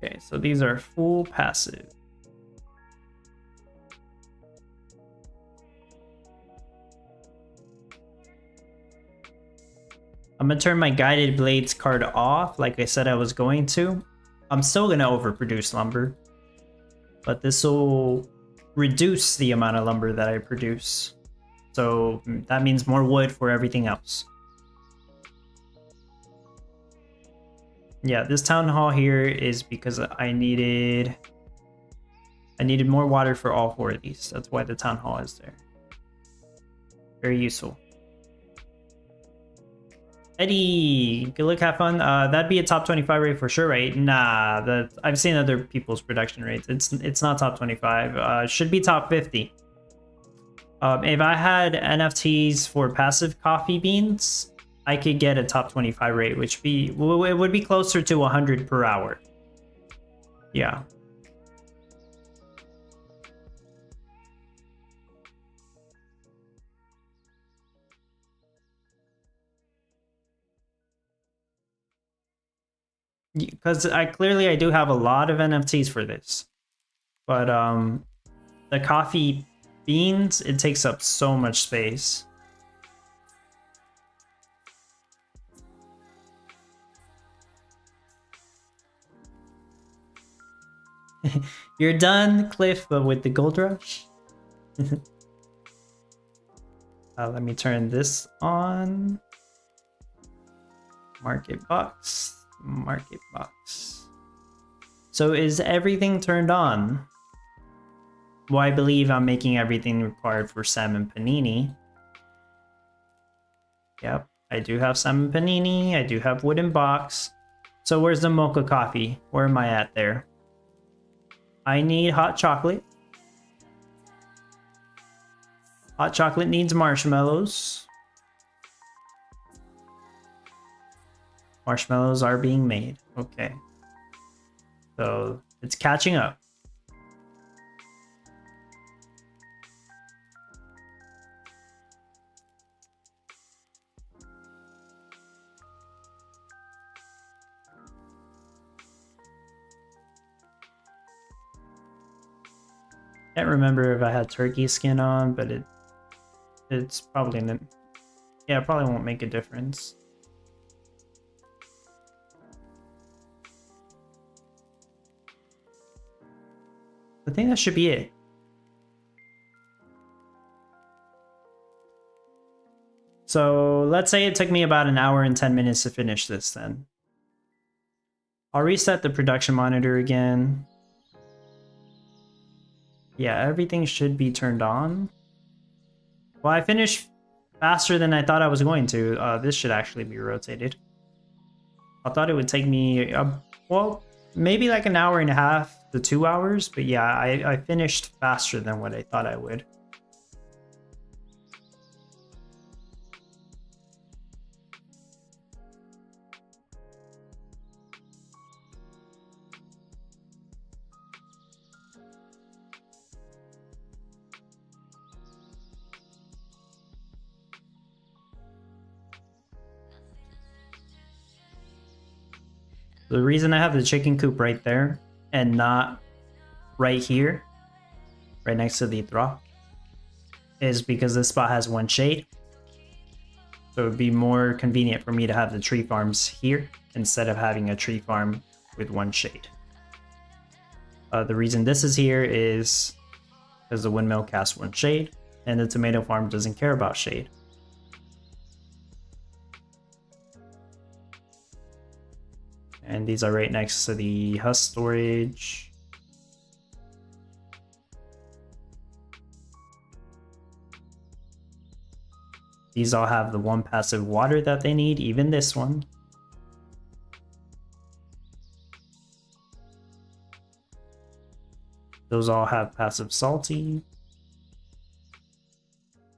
Okay, so these are full passive. I'm gonna turn my guided blades card off like I said I was going to. I'm still gonna overproduce lumber, but this will reduce the amount of lumber that I produce. So that means more wood for everything else. Yeah, this town hall here is because I needed more water for all 4 of these. That's why the town hall is there. Very useful. Eddie, good luck, have fun. That'd be a top 25 rate for sure, right? Nah, I've seen other people's production rates. It's not top 25. Should be top 50. If I had NFTs for passive coffee beans, I could get a top 25 rate, which it would be closer to 100 per hour. Yeah. Because I do have a lot of NFTs for this, but the coffee beans, it takes up so much space. You're done, Cliff, but with the gold rush. Let me turn this on. Market box. Market box. So is everything turned on? Well, I believe I'm making everything required for salmon panini. Yep, I do have salmon panini. I do have wooden box. So where's the mocha coffee? Where am I at there? I need hot chocolate. Hot chocolate needs marshmallows. Marshmallows are being made. Okay. So it's catching up. Can't remember if I had turkey skin on, but it's probably yeah, it probably won't make a difference. I think that should be it. So let's say it took me about an hour and 10 minutes to finish this then. I'll reset the production monitor again. Yeah, everything should be turned on. Well, I finished faster than I thought I was going to. This should actually be rotated. I thought it would take me, well, maybe like an hour and a half to 2 hours. But yeah, I finished faster than what I thought I would. The reason I have the chicken coop right there and not right here, right next to the draw, is because this spot has one shade. So it would be more convenient for me to have the tree farms here instead of having a tree farm with one shade. The reason this is here is because the windmill casts one shade and the tomato farm doesn't care about shade. And these are right next to the husk storage. These all have the one passive water that they need, even this one. Those all have passive salty.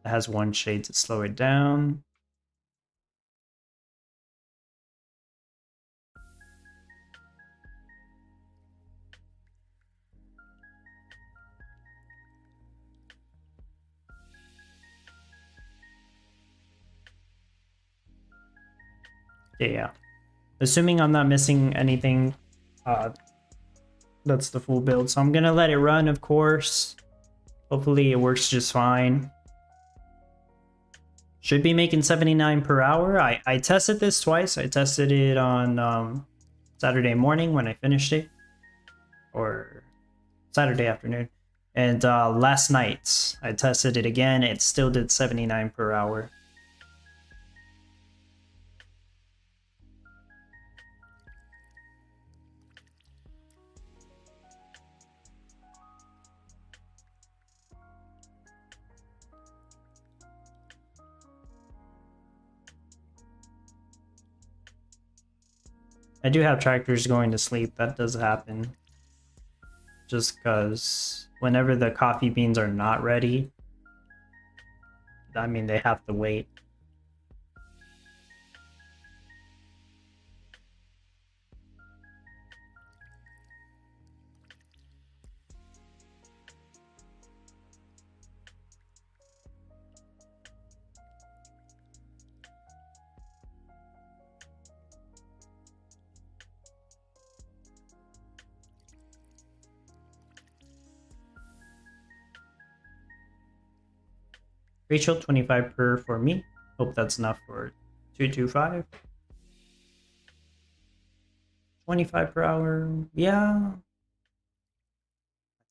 It has one shade to slow it down. Yeah. Assuming I'm not missing anything, that's the full build. So I'm gonna let it run, of course. Hopefully it works just fine. Should be making 79 per hour. I tested this twice. I tested it on Saturday morning when I finished it, or Saturday afternoon. And last night I tested it again. It still did 79 per hour. I do have tractors going to sleep. That does happen. Just because whenever the coffee beans are not ready, I mean, they have to wait. Rachel, 25 per for me. Hope that's enough for 225. 25 per hour. Yeah. I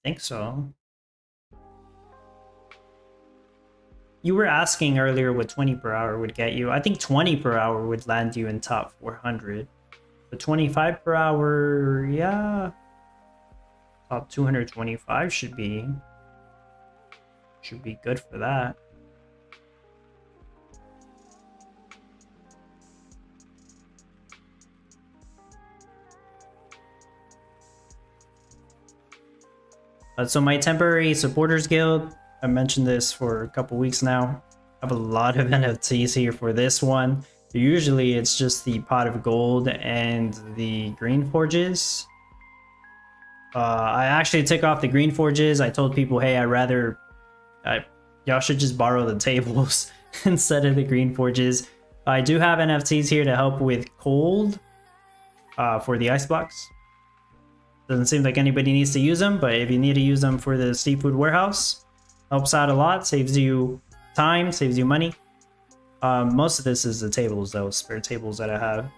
think so. You were asking earlier what 20 per hour would get you. I think 20 per hour would land you in top 400. But 25 per hour, yeah. Top 225 should be good for that. So my temporary supporters guild, I mentioned this for a couple weeks now. I have a lot of NFTs here for this one. Usually it's just the pot of gold and the green forges. I actually took off the green forges. I told people, hey, y'all should just borrow the tables instead of the green forges. I do have NFTs here to help with cold for the ice blocks. Doesn't seem like anybody needs to use them, but if you need to use them for the seafood warehouse, helps out a lot, saves you time, saves you money. Most of this is the tables though, spare tables that I have.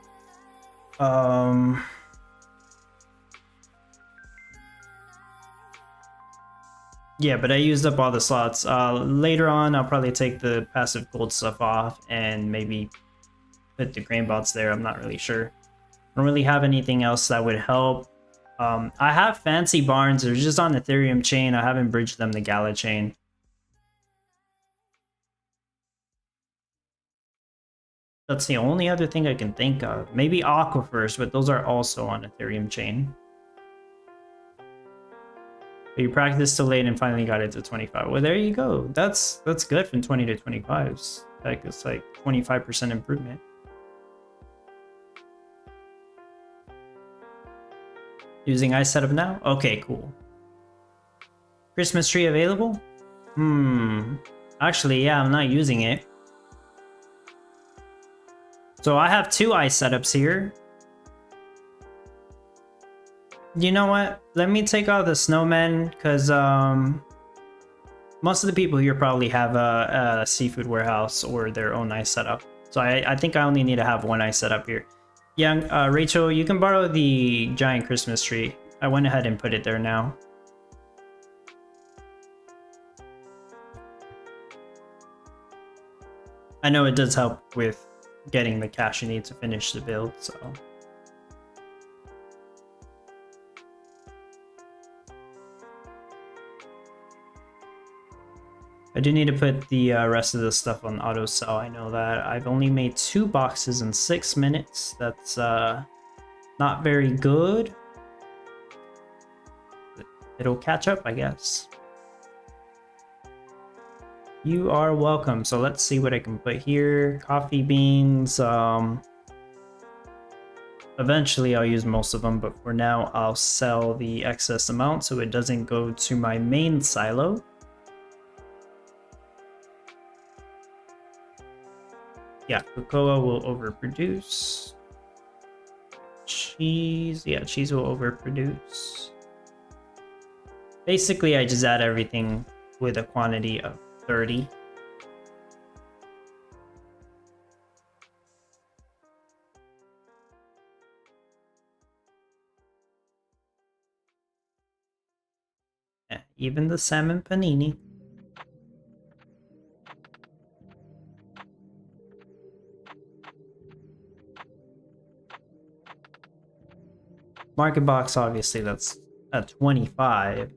Yeah, but I used up all the slots. Later on, I'll probably take the passive gold stuff off and maybe put the grain bots there. I'm not really sure. I don't really have anything else that would help. I have fancy barns. They're just on Ethereum chain. I haven't bridged them to Gala chain. That's the only other thing I can think of. Maybe aquifers, but those are also on Ethereum chain. But you practiced till late and finally got it to 25. Well, there you go. That's good from 20 to 25s. Like it's like 25% improvement. Using ice setup now? Okay, cool. Christmas tree available? Actually, yeah, I'm not using it. So I have two ice setups here. You know what? Let me take out the snowmen, because most of the people here probably have a seafood warehouse or their own ice setup. So I think I only need to have one ice setup here. Yeah, Rachel, you can borrow the giant Christmas tree. I went ahead and put it there now. I know it does help with getting the cash you need to finish the build, so... I do need to put the rest of the stuff on auto sell. I know that. I've only made 2 boxes in 6 minutes. That's not very good. It'll catch up, I guess. You are welcome. So let's see what I can put here. Coffee beans. Eventually I'll use most of them, but for now I'll sell the excess amount so it doesn't go to my main silo. Yeah, cocoa will overproduce. Cheese, yeah, cheese will overproduce. Basically, I just add everything with a quantity of 30. Yeah, even the salmon panini. Market box, obviously, that's at 25.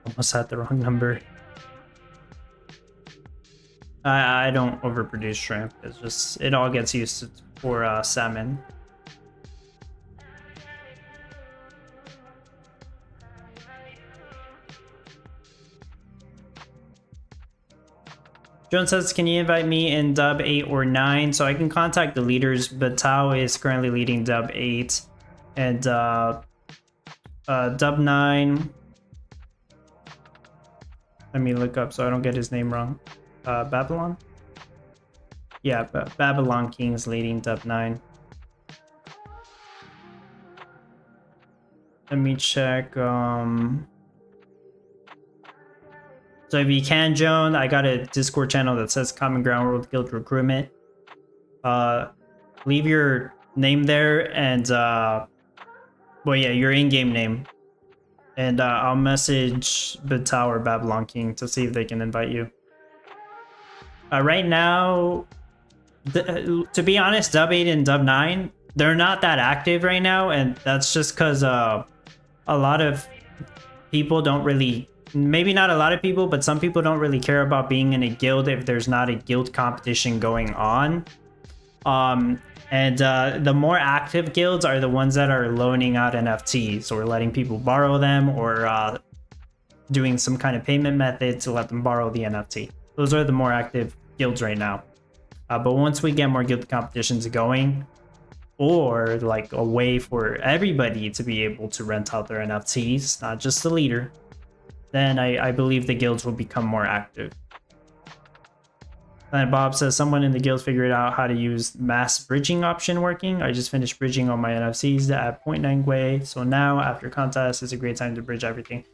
Almost had the wrong number. I don't overproduce shrimp. It's just, it all gets used to for salmon. Joan says, can you invite me in dub 8 or 9? So I can contact the leaders, but Tao is currently leading dub 8. And dub 9... Let me look up so I don't get his name wrong. Babylon? Yeah, Babylon King's leading dub 9. Let me check. So if you can, Joan, I got a Discord channel that says Common Ground World Guild Recruitment. Leave your name there and well, yeah, your in-game name. And I'll message Batal or Babylon King to see if they can invite you. Right now, to be honest, dub 8 and dub 9, they're not that active right now, and that's just because a lot of people don't really, maybe not a lot of people, but some people don't really care about being in a guild if there's not a guild competition going on. And the more active guilds are the ones that are loaning out NFTs or letting people borrow them, or doing some kind of payment method to let them borrow the NFT. Those are the more active guilds right now. But once we get more guild competitions going, or like a way for everybody to be able to rent out their NFTs, not just the leader, then I believe the guilds will become more active. And Bob says, someone in the guild figured out how to use mass bridging option working. I just finished bridging on my NFCs at 0.9 Gwei. So now after contest is a great time to bridge everything.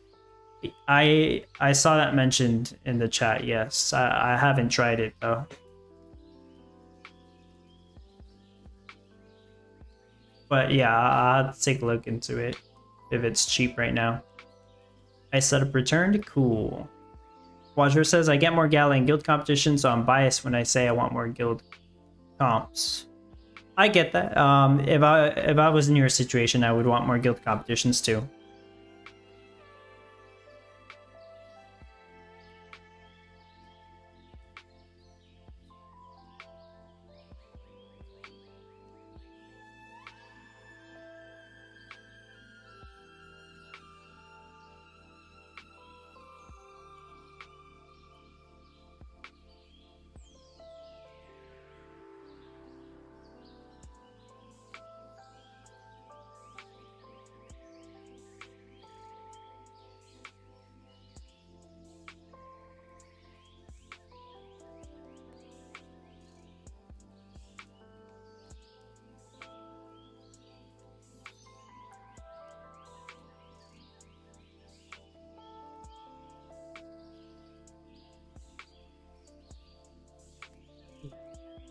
I saw that mentioned in the chat, yes. I haven't tried it though. But yeah, I'll have to take a look into it if it's cheap right now. I set up returned, cool. Watcher says, I get more Gala and guild competition, so I'm biased when I say I want more guild comps. I get that. If I was in your situation, I would want more guild competitions too.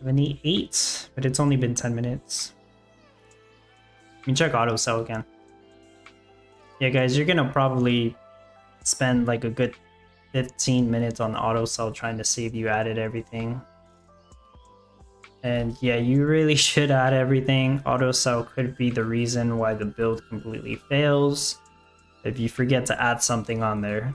78, but it's only been 10 minutes. Let me check auto sell again. Yeah, guys, you're gonna probably spend like a good 15 minutes on auto sell trying to see if you added everything. And yeah, you really should add everything. Auto sell could be the reason why the build completely fails if you forget to add something on there.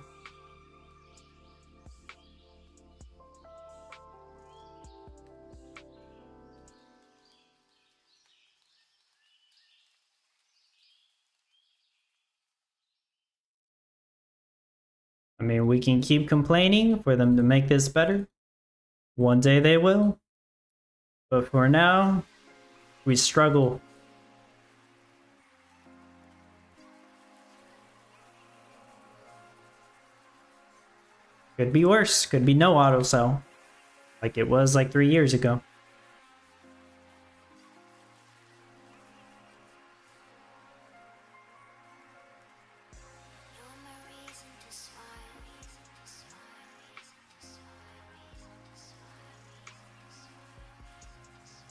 I mean, we can keep complaining for them to make this better. One day they will. But for now, we struggle. Could be worse. Could be no auto sell. Like it was like 3 years ago.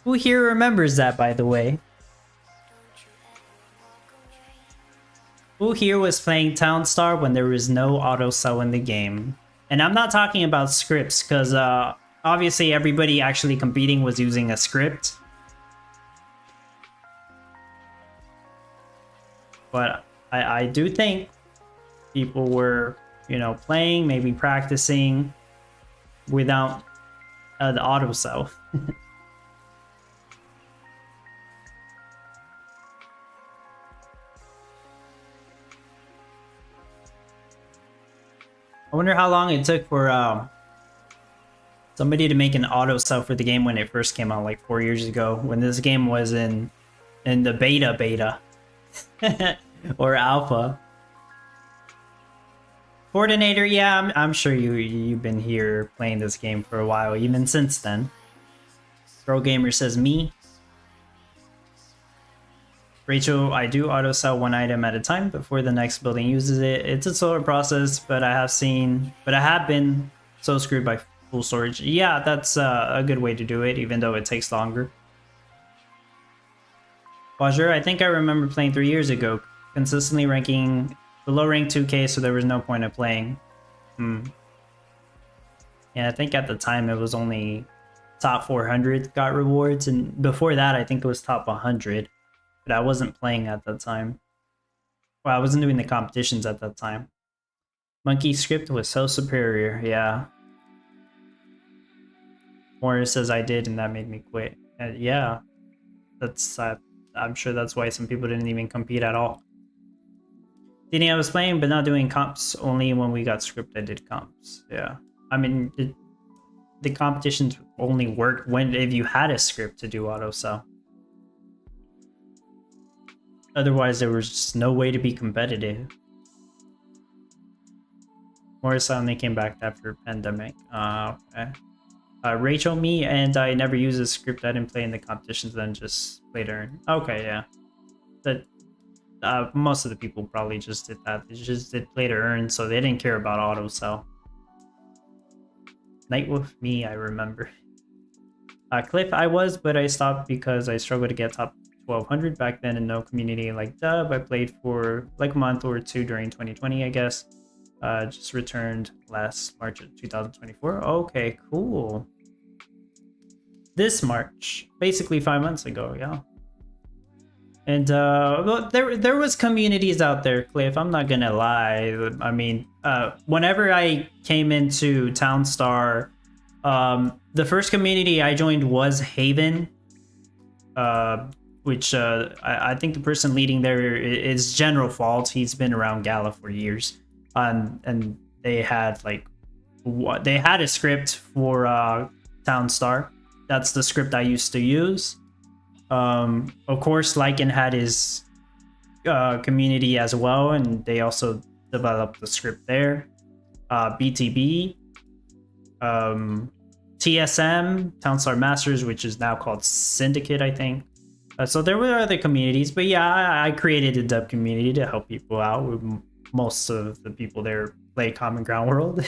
Who here remembers that, by the way? Who here was playing Townstar when there was no auto sell in the game? And I'm not talking about scripts, because obviously everybody actually competing was using a script. But I do think people were, you know, playing, maybe practicing without the auto sell. I wonder how long it took for somebody to make an auto sell for the game when it first came out, like 4 years ago, when this game was in the beta or alpha. Coordinator, yeah, I'm sure you've been here playing this game for a while, even since then. Pro Gamer says me. Rachel, I do auto sell one item at a time before the next building uses it. It's a slower process, but I have been so screwed by full storage. Yeah, that's a good way to do it, even though it takes longer. Wajir, I think I remember playing 3 years ago, consistently ranking below rank 2k, so there was no point of playing. Yeah, I think at the time it was only top 400 got rewards, and before that I think it was top 100. But I wasn't playing at that time. Well, I wasn't doing the competitions at that time. Monkey script was so superior, yeah. Morris says I did, and that made me quit. Yeah, that's I'm sure that's why some people didn't even compete at all. Thinking I was playing, but not doing comps. Only when we got script I did comps. Yeah, I mean the competitions only worked if you had a script to do auto sell. Otherwise, there was just no way to be competitive. Morris only came back after pandemic. Okay. Rachel, me, and I never used a script. I didn't play in the competitions, then just played earn. Okay, yeah. But most of the people probably just did that. They just did play to earn, so they didn't care about auto sell. Night with me, I remember. Cliff, I was, but I stopped because I struggled to get top 1200 back then, and no community like Dub. I played for like a month or two during 2020, I guess. Just returned last March of 2024. Okay, cool. This March, basically 5 months ago, yeah. And well, there was communities out there, Cliff. I'm not gonna lie. I mean, whenever I came into Townstar, the first community I joined was Haven. Which I think the person leading there is General Fault. He's been around Gala for years, and they had a script for Townstar. That's the script I used to use. Of course, Lycan had his community as well, and they also developed the script there. BTB, TSM, Townstar Masters, which is now called Syndicate, I think. So there were other communities, but yeah, I created a dub community to help people out. Most of the people there play Common Ground World.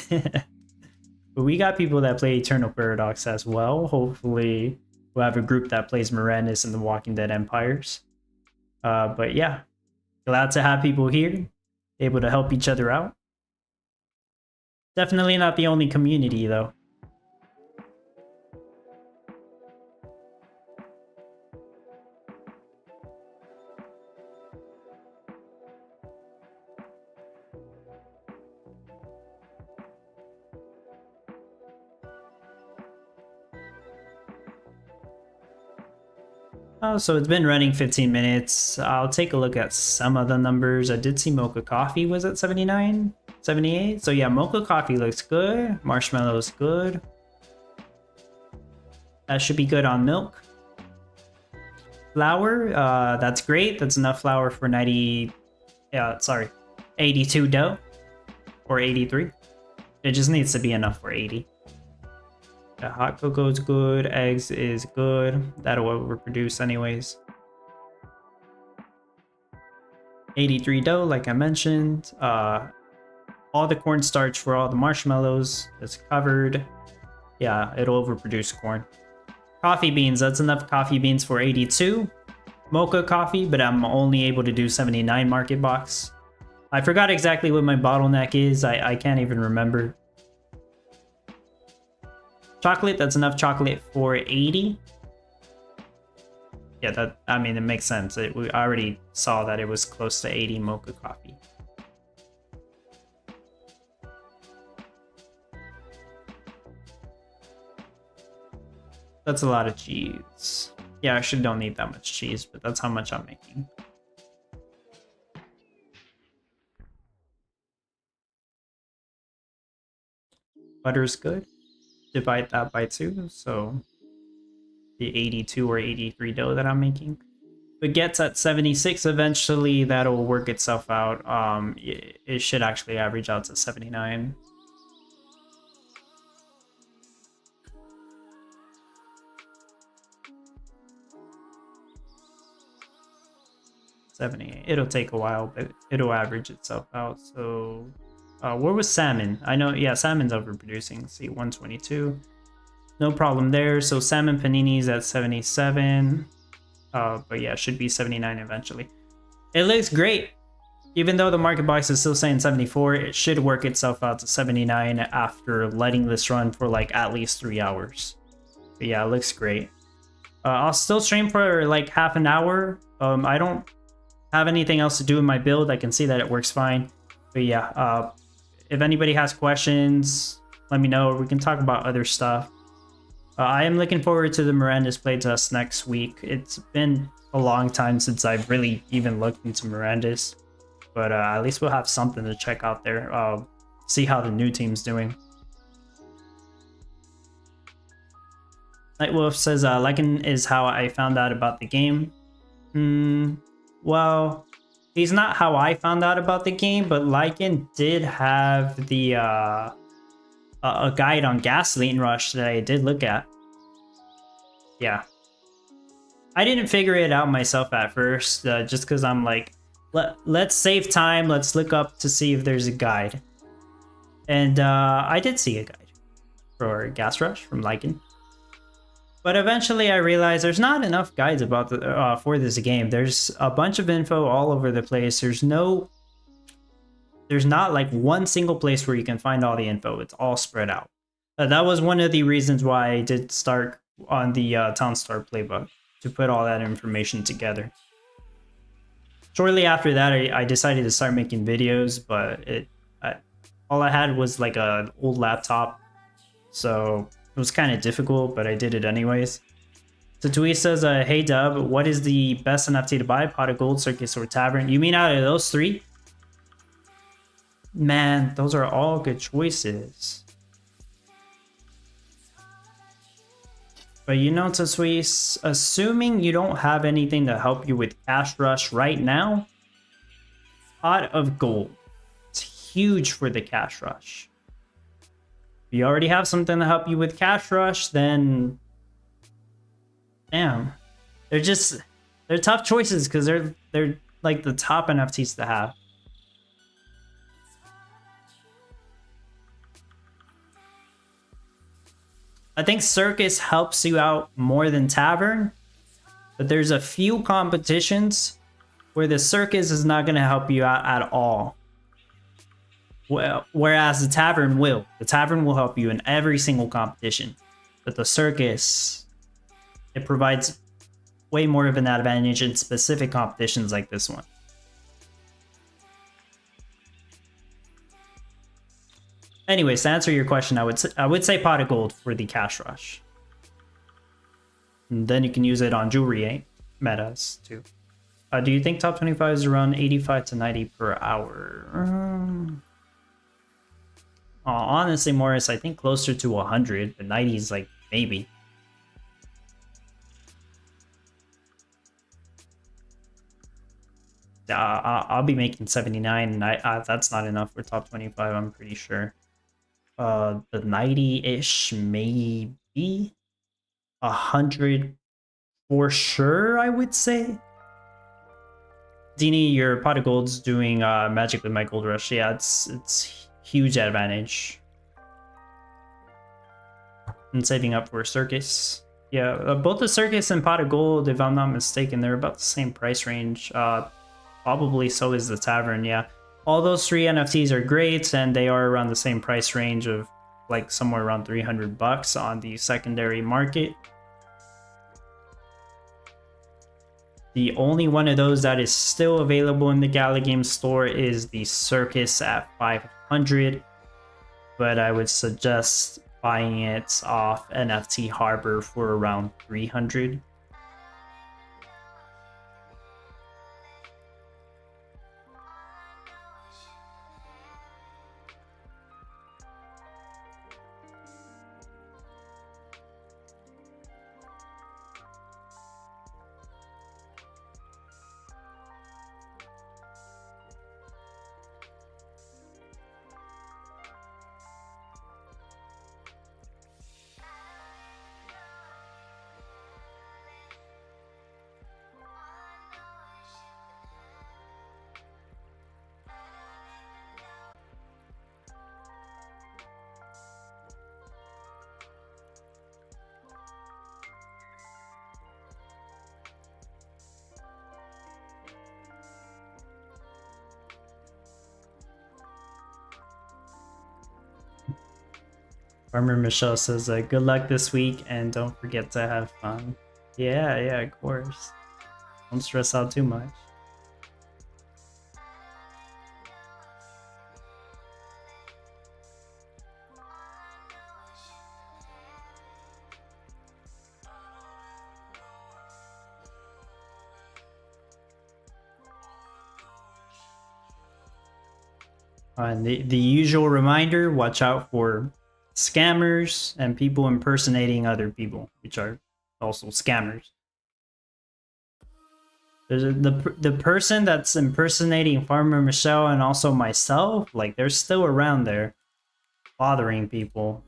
But we got people that play Eternal Paradox as well. Hopefully who have a group that plays Mirandus and the Walking Dead Empires. But yeah, glad to have people here, able to help each other out. Definitely not the only community though. Oh, so it's been running 15 minutes. I'll take a look at some of the numbers. I did see Mocha Coffee was at 79, 78. So yeah, Mocha Coffee looks good. Marshmallow's good. That should be good on milk. Flour, that's great. That's enough flour for 90, yeah, sorry, 82 dough or 83. It just needs to be enough for 80. The hot cocoa is good. Eggs is good. That'll overproduce anyways. 83 dough, like I mentioned. All the cornstarch for all the marshmallows is covered. Yeah, it'll overproduce corn. Coffee beans, that's enough coffee beans for 82. Mocha coffee, but I'm only able to do 79 market box. I forgot exactly what my bottleneck is. I can't even remember. Chocolate, that's enough chocolate for 80. Yeah, that, I mean, it makes sense. We already saw that it was close to 80 mocha coffee. That's a lot of cheese. Yeah, I actually don't need that much cheese, but that's how much I'm making. Butter's good. Divide that by 2, so the 82 or 83 dough that I'm making. If it gets at 76 eventually, that'll work itself out. It should actually average out to 79. It'll take a while, but it'll average itself out. So where was salmon? I know, yeah, salmon's overproducing. Let's see, 122. No problem there. So salmon paninis at 77. But yeah, should be 79 eventually. It looks great. Even though the market box is still saying 74, it should work itself out to 79 after letting this run for like at least 3 hours. But yeah, it looks great. I'll still stream for like half an hour. I don't have anything else to do in my build. I can see that it works fine. But yeah, if anybody has questions, let me know. We can talk about other stuff. I am looking forward to the Mirandus playtest next week. It's been a long time since I've really even looked into Mirandus. But at least we'll have something to check out there. See how the new team's doing. Nightwolf says, Lycan is how I found out about the game. Well, he's not how I found out about the game, but Lycan did have the a guide on Gasoline Rush that I did look at. Yeah. I didn't figure it out myself at first, just because I'm like, let's save time, let's look up to see if there's a guide. And I did see a guide for Gas Rush from Lycan. But eventually I realized there's not enough guides about the for this game. There's a bunch of info all over the place. There's not like one single place where you can find all the info. It's all spread out. That was one of the reasons why I did start on the Townstar playbook, to put all that information together. Shortly after that, I decided to start making videos, but all I had was like an old laptop, so it was kind of difficult, but I did it anyways. Tatui says, hey Dub, what is the best NFT to buy? Pot of Gold, Circus, or Tavern? You mean out of those 3? Man, those are all good choices. But you know, Tatui, assuming you don't have anything to help you with Cash Rush right now, Pot of Gold. It's huge for the Cash Rush. If you already have something to help you with Cash Rush, then damn, they're tough choices because they're like the top NFTs to have. I think Circus helps you out more than Tavern, but there's a few competitions where the Circus is not going to help you out at all. Well, whereas the Tavern will. The Tavern will help you in every single competition. But the Circus, it provides way more of an advantage in specific competitions like this one. Anyways, to answer your question, I would say Pot of Gold for the Cash Rush. And then you can use it on jewelry metas too. Do you think top 25 is around 85 to 90 per hour? Honestly, Morris, I think closer to 100, but 90 is like maybe. I'll be making 79, and that's not enough for top 25, I'm pretty sure. The 90-ish, maybe 100 for sure, I would say. Dini, your pot of gold's doing magic with my gold rush. Yeah, it's huge advantage. And saving up for circus. Yeah, both the circus and pot of gold, if I'm not mistaken, they're about the same price range. Probably so is the tavern. Yeah, all those three NFTs are great, and they are around the same price range of like somewhere around 300 bucks on the secondary market. The only one of those that is still available in the Gala game store is the Circus at 500, but I would suggest buying it off NFT Harbor for around 300. Farmer Michelle says, good luck this week and don't forget to have fun. Yeah, of course. Don't stress out too much. And the usual reminder, watch out for scammers and people impersonating other people, which are also scammers. There's the person that's impersonating Farmer Michelle and also myself, like they're still around there bothering people.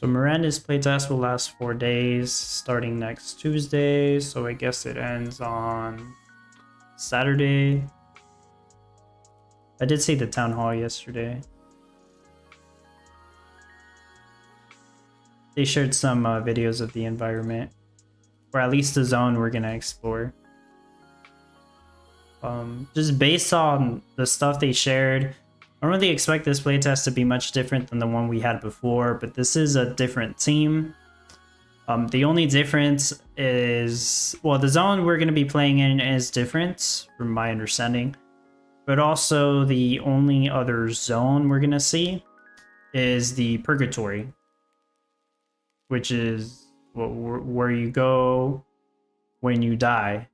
So Miranda's playtest will last 4 days, starting next Tuesday, so I guess it ends on Saturday. I did see the town hall yesterday. They shared some videos of the environment, or at least the zone we're gonna explore. Just based on the stuff they shared, I don't really expect this playtest to be much different than the one we had before, but this is a different team. The only difference is, well, the zone we're going to be playing in is different, from my understanding. but also the only other zone we're gonna see is the Purgatory, which is where you go when you die.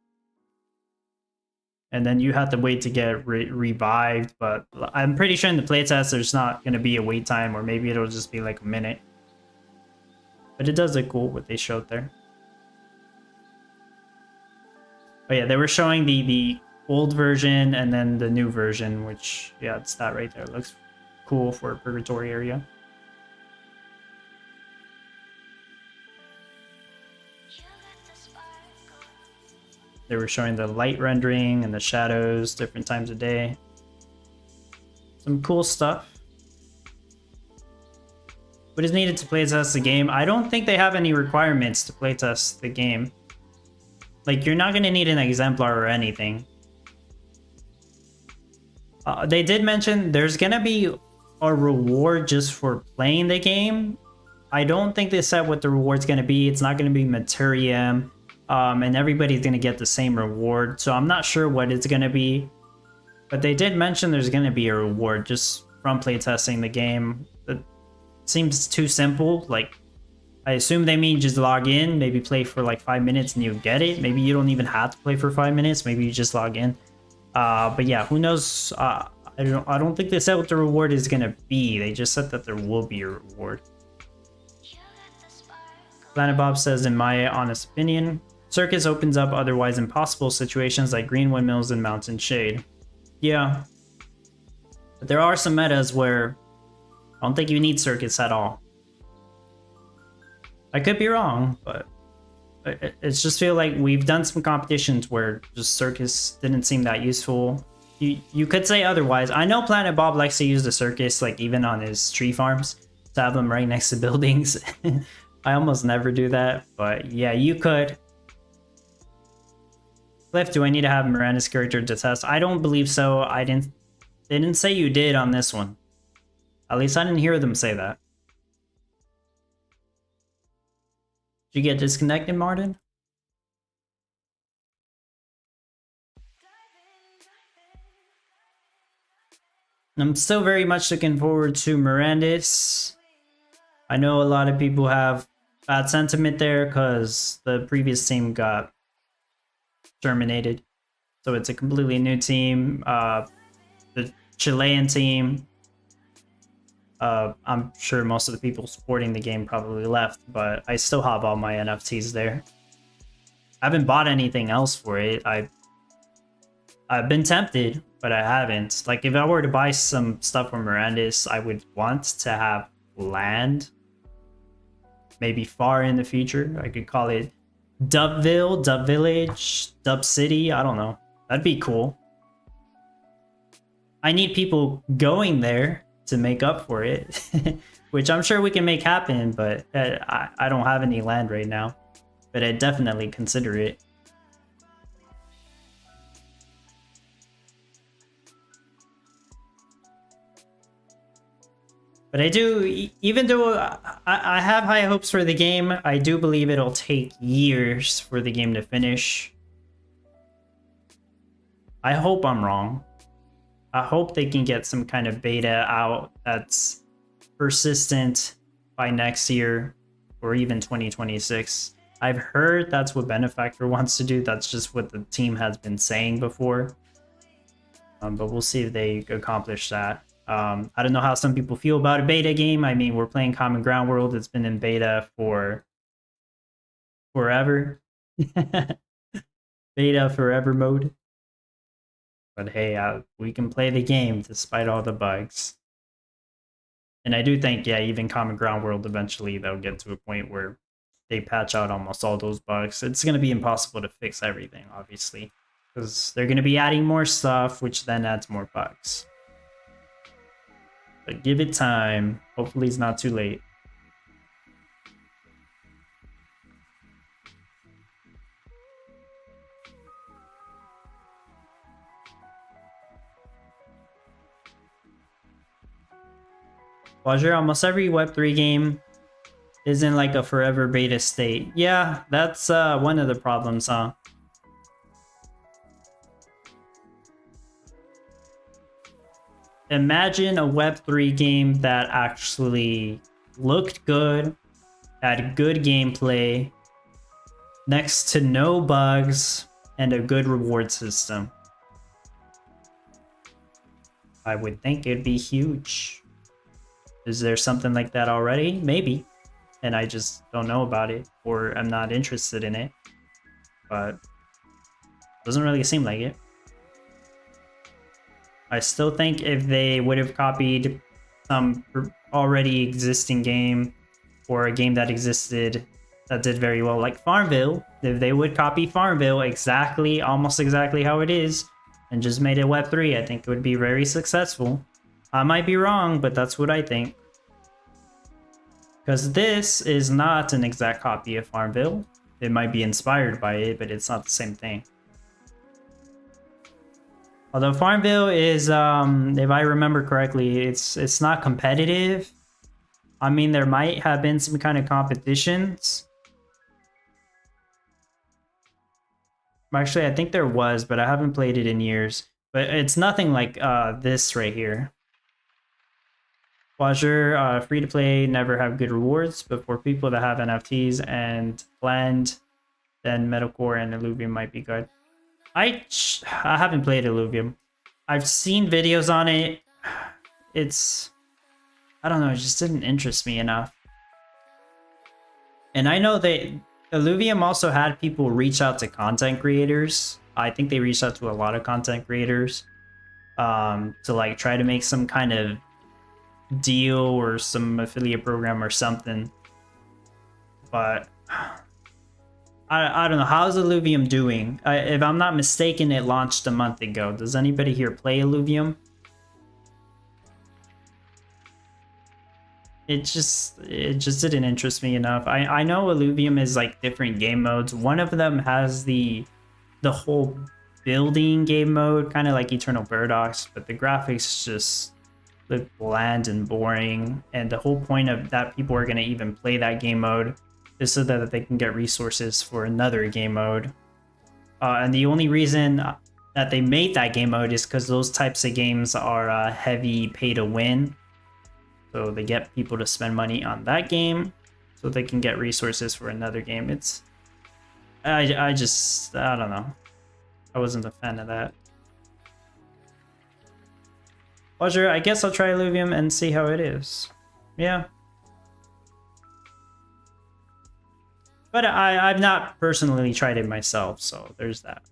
And then you have to wait to get revived, but I'm pretty sure in the playtest there's not going to be a wait time, or maybe it'll just be like a minute. But it does look cool what they showed there. Oh yeah, they were showing the old version and then the new version, which, yeah, it's that right there. It looks cool for a Purgatory area. They were showing the light rendering and the shadows, different times of day. Some cool stuff. What is needed to playtest the game? I don't think they have any requirements to playtest the game. Like, you're not going to need an exemplar or anything. They did mention there's going to be a reward just for playing the game. I don't think they said what the reward's going to be. It's not going to be Materium. And everybody's going to get the same reward. So I'm not sure what it's going to be. But they did mention there's going to be a reward just from playtesting the game. It seems too simple. Like, I assume they mean just log in, maybe play for like 5 minutes and you get it. Maybe you don't even have to play for 5 minutes. Maybe you just log in. But yeah, who knows? I don't think they said what the reward is going to be. They just said that there will be a reward. Planet Bob says, in my honest opinion, Circus opens up otherwise impossible situations like green windmills and mountain shade. Yeah. But there are some metas where I don't think you need Circus at all. I could be wrong, but it's just feel like we've done some competitions where just Circus didn't seem that useful. You could say otherwise. I know Planet Bob likes to use the Circus, like even on his tree farms, to have them right next to buildings. I almost never do that, but yeah, you could. Cliff, do I need to have Miranda's character to test? I don't believe so. They didn't say you did on this one. At least I didn't hear them say that. Did you get disconnected, Martin? I'm still very much looking forward to Miranda's. I know a lot of people have bad sentiment there because the previous team got terminated. So it's a completely new team. The Chilean team. I'm sure most of the people supporting the game probably left, but I still have all my NFTs there. I haven't bought anything else for it. I've been tempted, but I haven't. Like, if I were to buy some stuff from Miranda's, I would want to have land. Maybe far in the future. I could call it Dubville, Dub Village, Dub City. I don't know. That'd be cool. I need people going there to make up for it, which I'm sure we can make happen, but I don't have any land right now. But I'd definitely consider it. But I do, even though I have high hopes for the game, I do believe it'll take years for the game to finish. I hope I'm wrong. I hope they can get some kind of beta out that's persistent by next year or even 2026. I've heard that's what Benefactor wants to do. That's just what the team has been saying before. But we'll see if they accomplish that. I don't know how some people feel about a beta game. I mean, we're playing Common Ground World. It's been in beta for forever. Beta forever mode. But hey, we can play the game despite all the bugs. And I do think, yeah, even Common Ground World, eventually they'll get to a point where they patch out almost all those bugs. It's going to be impossible to fix everything, obviously, because they're going to be adding more stuff, which then adds more bugs. But give it time. Hopefully it's not too late. Roger, almost every Web3 game is in like a forever beta state. Yeah, that's one of the problems, huh? imagine a Web3 game that actually looked good, had good gameplay, next to no bugs, and a good reward system. I would think it'd be huge. Is there something like that already? Maybe. And I just don't know about it, or I'm not interested in it. But doesn't really seem like it. I still think if they would have copied some already existing game or a game that existed that did very well, like Farmville, if they would copy Farmville exactly, almost exactly how it is, and just made it Web3, I think it would be very successful. I might be wrong, but that's what I think. Because this is not an exact copy of Farmville. It might be inspired by it, but it's not the same thing. Although Farmville is, if I remember correctly, it's not competitive. I mean, there might have been some kind of competitions. Actually, I think there was, but I haven't played it in years. But it's nothing like this right here. Pleasure, free to play, never have good rewards, but for people that have NFTs and planned, then Metalcore and Illuvium might be good. I haven't played Illuvium. I've seen videos on it. It's, I don't know, it just didn't interest me enough. And I know that Illuvium also had people reach out to content creators. I think they reached out to a lot of content creators to like try to make some kind of deal or some affiliate program or something. But I don't know. How's Illuvium doing? If I'm not mistaken, it launched a month ago. Does anybody here play Illuvium? It just didn't interest me enough. I know Illuvium is like different game modes. One of them has the whole building game mode, kind of like Eternal Paradox, but the graphics just look bland and boring. And the whole point of that people are going to even play that game mode is so that they can get resources for another game mode. And the only reason that they made that game mode is because those types of games are heavy pay to win. So they get people to spend money on that game so they can get resources for another game. It's, I don't know. I wasn't a fan of that. Pleasure, I guess I'll try Illuvium and see how it is. Yeah. But I've not personally tried it myself, so there's that.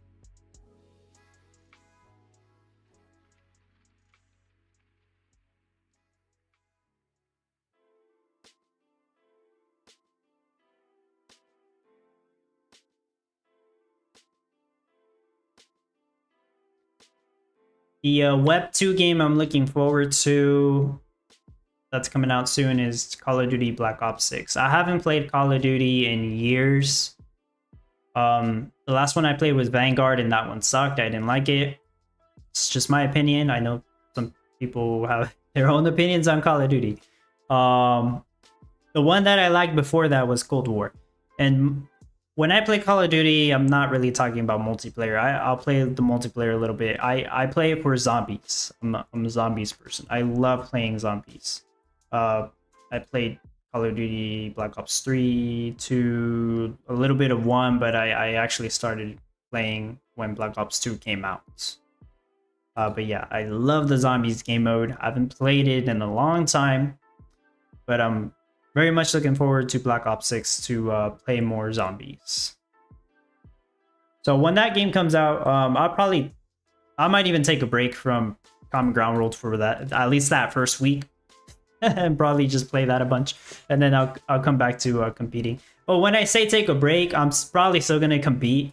The Web 2 game I'm looking forward to that's coming out soon is Call of Duty Black Ops 6. I haven't played Call of Duty in years. The last one I played was Vanguard, and that one sucked. I didn't like it. It's just my opinion. I know some people have their own opinions on Call of Duty. The one that I liked before that was Cold War. And when I play Call of Duty, I'm not really talking about multiplayer. I'll play the multiplayer a little bit. I play it for zombies. I'm a zombies person. I love playing zombies. I played Call of Duty Black Ops 3, 2, a little bit of 1, but I actually started playing when Black Ops 2 came out. But yeah, I love the zombies game mode. I haven't played it in a long time, but I'm very much looking forward to Black Ops 6 to play more zombies. So when that game comes out, I might even take a break from Common Ground Rules for that, at least that first week, and probably just play that a bunch, and then I'll come back to competing. But when I say take a break, I'm probably still gonna compete,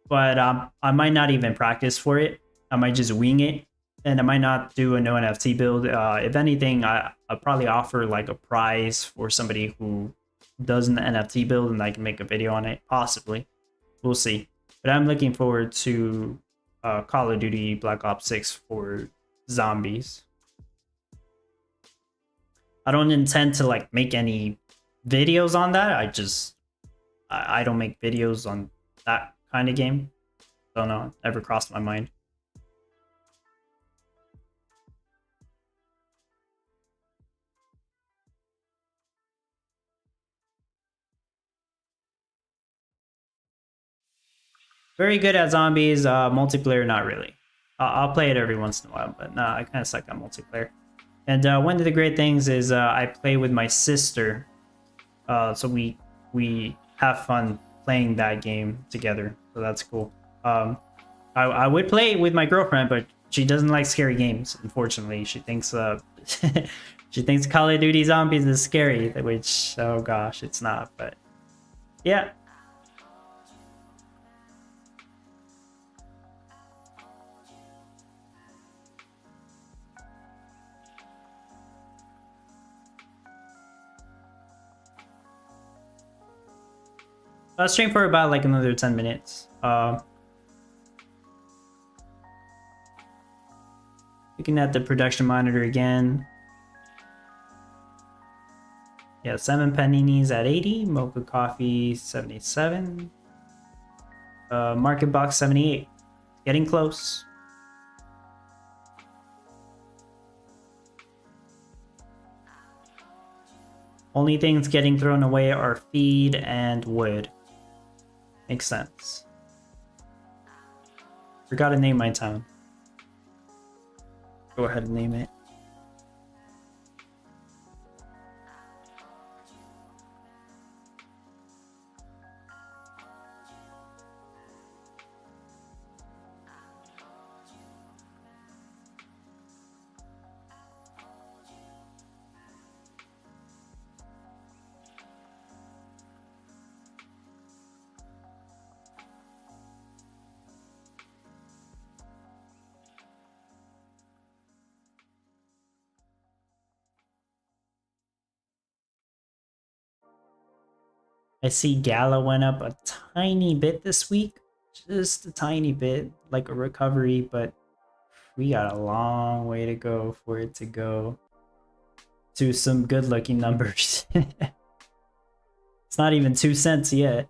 but I might not even practice for it. I might just wing it, and I might not do a no NFT build. If anything, I'll probably offer like a prize for somebody who does an NFT build, and I can make a video on it, possibly. We'll see. But I'm looking forward to Call of Duty Black Ops 6 for zombies. I don't intend to like make any videos on that. I don't make videos on that kind of game. Don't know, never crossed my mind. Very good at zombies. Multiplayer, not really. I'll play it every once in a while, but nah, I kind of suck at multiplayer. And one of the great things is I play with my sister, so we have fun playing that game together. So that's cool. I would play it with my girlfriend, but she doesn't like scary games. Unfortunately, she thinks she thinks Call of Duty Zombies is scary, which oh gosh, it's not. But yeah. I'll stream for about like another 10 minutes. Looking at the production monitor again. Yeah, 7 paninis at 80, mocha coffee 77, market box 78. Getting close. Only things getting thrown away are feed and wood. Makes sense. Forgot to name my town. Go ahead and name it. I see Gala went up a tiny bit this week. Just a tiny bit, like a recovery, but we got a long way to go for it to go to some good looking numbers. It's not even 2 cents yet.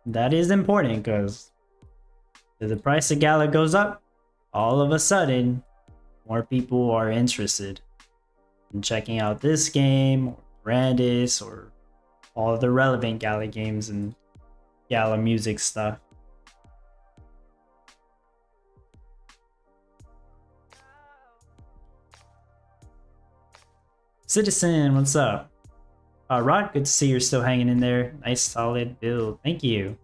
That is important because if the price of Gala goes up, all of a sudden more people are interested in checking out this game or Brandis or all the relevant Gala games and Gala music stuff. Citizen, what's up? Rod, good to see you're still hanging in there. Nice solid build. Thank you.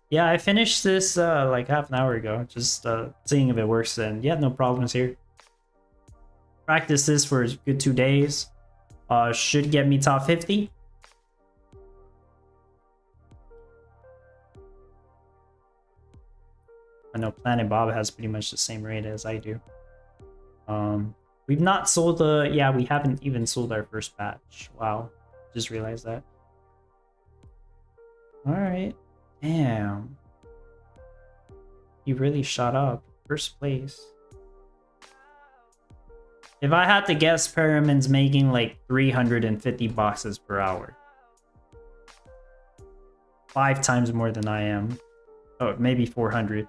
Yeah, I finished this like half an hour ago. Just seeing if it works, and yeah, no problems here. Practice this for a good 2 days. Should get me top 50. I know Planet Bob has pretty much the same rate as I do. We've not sold yeah, we haven't even sold our first batch. Wow, just realized that. All right, damn. He really shot up. First place. If I had to guess, Perriman's making like 350 boxes per hour. 5 times more than I am. Oh, maybe 400.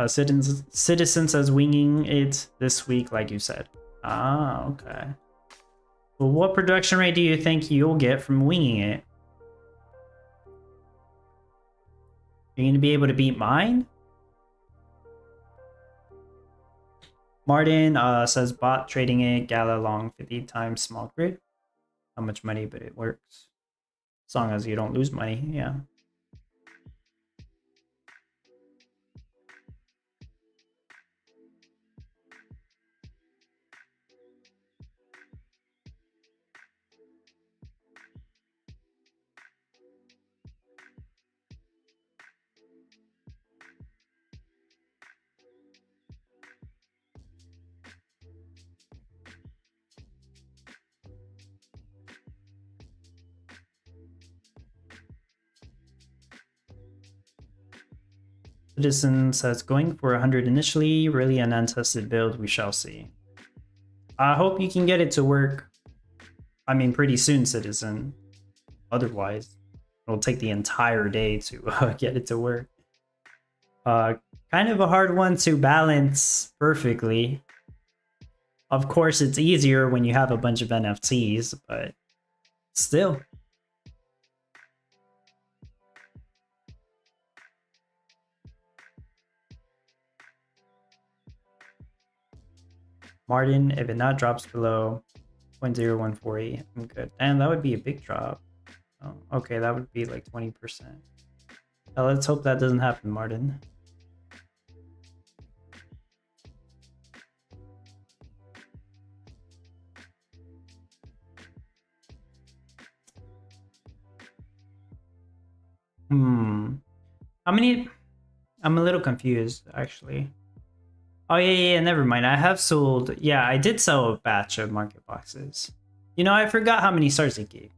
Citizen says winging it this week, like you said. Ah, okay. Well, what production rate do you think you'll get from winging it? You're going to be able to beat mine? Martin says bot trading it, Gala long 50 times small grid. How much money, but it works. As long as you don't lose money, yeah. Citizen says going for 100 initially, really an untested build, we shall see. I hope you can get it to work. I mean, pretty soon, Citizen. Otherwise, it'll take the entire day to get it to work. Kind of a hard one to balance perfectly. Of course, it's easier when you have a bunch of NFTs, but still. Martin, if it not drops below 0.0148, I'm good. And that would be a big drop. Oh, okay, that would be like 20%. Let's hope that doesn't happen, Martin. How many? I'm a little confused, actually. Oh, yeah, never mind. I have sold... Yeah, I did sell a batch of market boxes. You know, I forgot how many stars it gave.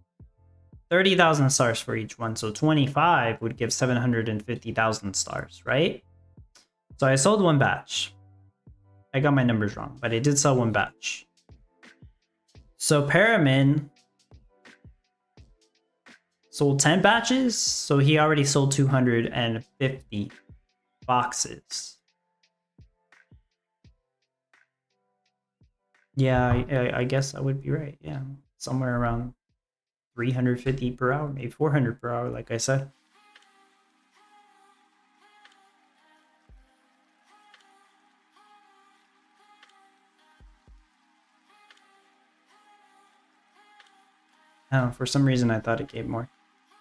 30,000 stars for each one, so 25 would give 750,000 stars, right? So I sold one batch. I got my numbers wrong, but I did sell one batch. So Paramin sold 10 batches, so he already sold 250 boxes. Yeah, I guess I would be right. Yeah, somewhere around 350 per hour, maybe 400 per hour, like I said. Oh, for some reason I thought it gave more.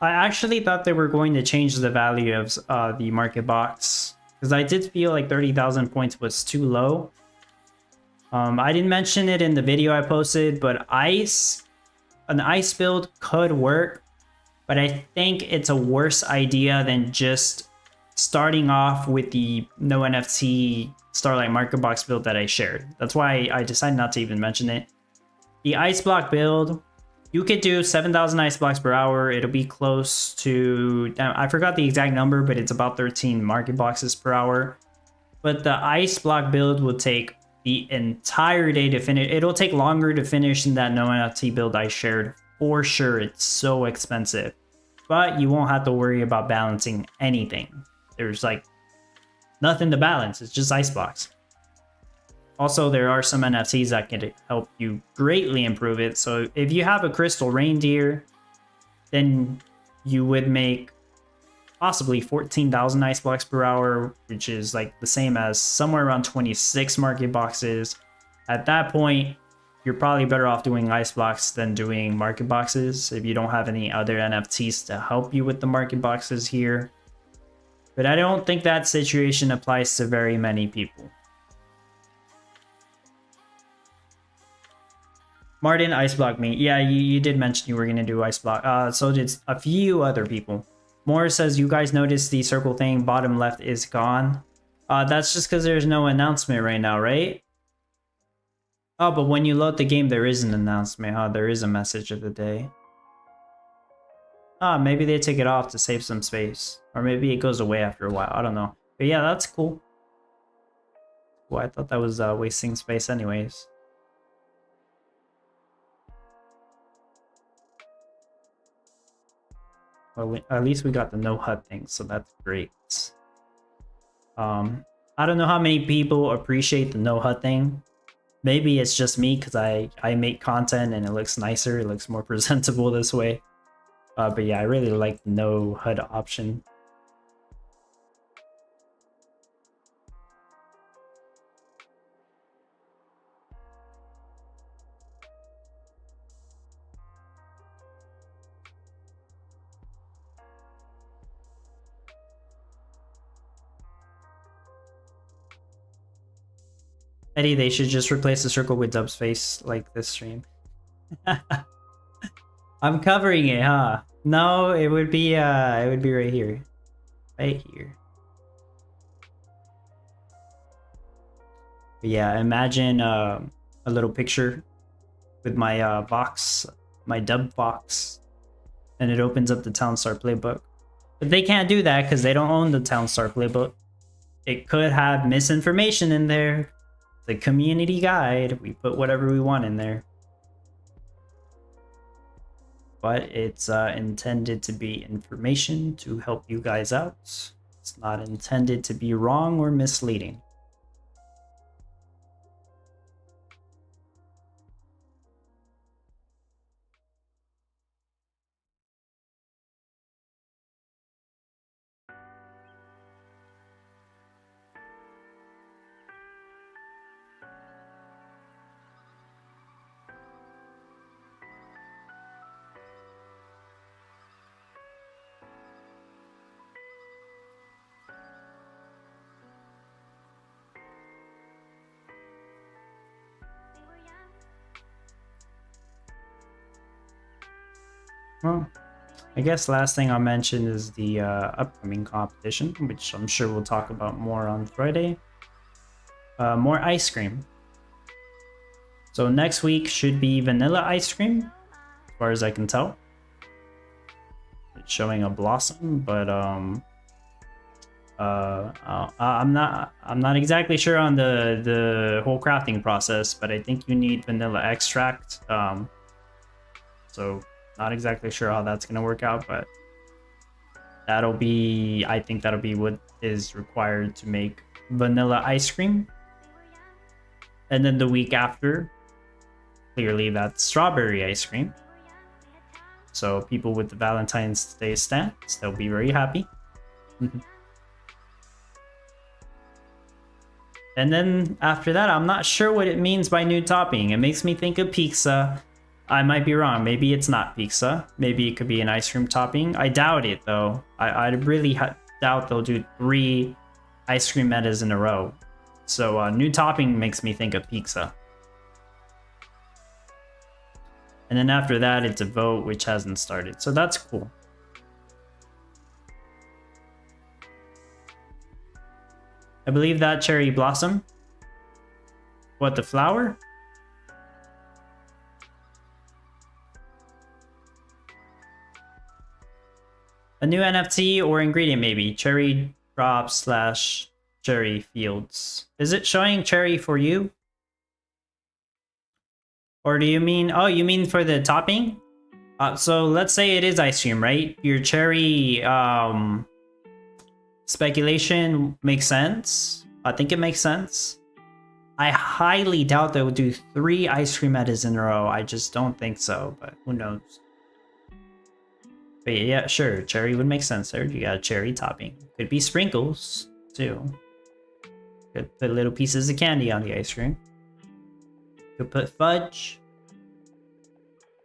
I actually thought they were going to change the value of the market box, because I did feel like 30,000 points was too low. I didn't mention it in the video I posted, but an ice build could work, but I think it's a worse idea than just starting off with the no NFT Starlight market box build that I shared. That's why I decided not to even mention it. The ice block build, you could do 7,000 ice blocks per hour. It'll be close to, I forgot the exact number, but it's about 13 market boxes per hour. But the ice block build will take the entire day to finish. It'll take longer to finish than that no NFT build I shared. For sure, it's so expensive. But you won't have to worry about balancing anything. There's like nothing to balance. It's just ice blocks. Also, there are some NFTs that can help you greatly improve it. So if you have a crystal reindeer, then you would make possibly 14,000 ice blocks per hour, which is like the same as somewhere around 26 market boxes. At that point, you're probably better off doing ice blocks than doing market boxes if you don't have any other NFTs to help you with the market boxes here. But I don't think that situation applies to very many people. Martin, ice block me. Yeah, you did mention you were going to do ice block. So did a few other people. Moore says, you guys notice the circle thing bottom left is gone. That's just because there's no announcement right now, right? Oh, but when you load the game, there is an announcement, huh? There is a message of the day. Maybe they take it off to save some space. Or maybe it goes away after a while. I don't know. But yeah, that's cool. Well, I thought that was wasting space anyways. Well, at least we got the no HUD thing, so that's great. I don't know how many people appreciate the no HUD thing. Maybe it's just me because I make content and it looks nicer, it looks more presentable this way. But yeah, I really like the no HUD option. Eddie, they should just replace the circle with Dub's face like this stream. I'm covering it, huh? No, it would be right here. Right here. But yeah, imagine a little picture with my box, my Dub box, and it opens up the Townstar playbook. But they can't do that because they don't own the Townstar playbook. It could have misinformation in there. The community guide, we put whatever we want in there. But it's intended to be information to help you guys out. It's not intended to be wrong or misleading. Well, I guess last thing I'll mention is the upcoming competition, which I'm sure we'll talk about more on Friday. More ice cream. So next week should be vanilla ice cream, as far as I can tell. It's showing a blossom, but I'm not exactly sure on the whole crafting process, but I think you need vanilla extract. So not exactly sure how that's gonna work out, but I think that'll be what is required to make vanilla ice cream. And then the week after, clearly that's strawberry ice cream. So people with the Valentine's Day stamps, they'll be very happy. And then after that, I'm not sure what it means by new topping. It makes me think of pizza. I might be wrong. Maybe it's not pizza. Maybe it could be an ice cream topping. I doubt it, though. I really doubt they'll do 3 ice cream metas in a row. So new topping makes me think of pizza. And then after that, it's a vote, which hasn't started. So that's cool. I believe that cherry blossom. What, the flower? A new NFT or ingredient, maybe. Cherry drop / cherry fields. Is it showing cherry for you? Or do you mean, oh, you mean for the topping? So let's say it is ice cream, right? Your cherry speculation makes sense. I think it makes sense. I highly doubt they would do 3 ice cream metas in a row. I just don't think so, but who knows? But yeah, sure, cherry would make sense there. You got a cherry topping. Could be sprinkles, too. Could put little pieces of candy on the ice cream. Could put fudge.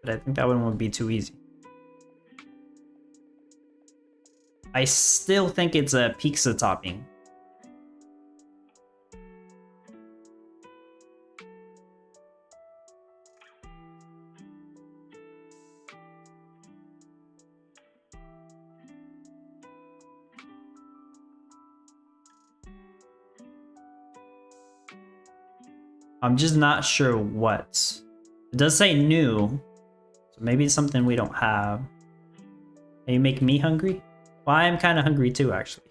But I think that one would be too easy. I still think it's a pizza topping. I'm just not sure what. It does say new, so maybe it's something we don't have. Can you make me hungry? Well, I am kind of hungry too, actually.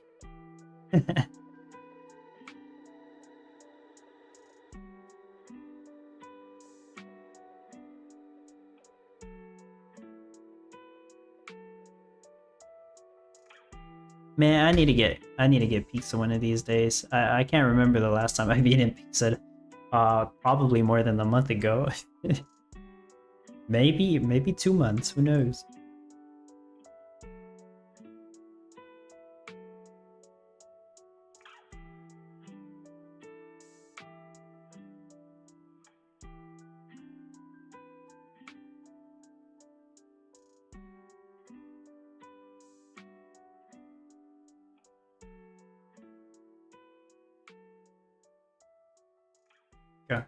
Man, I need to get pizza one of these days. I can't remember the last time I've eaten pizza. Probably more than a month ago. maybe 2 months, who knows? Okay.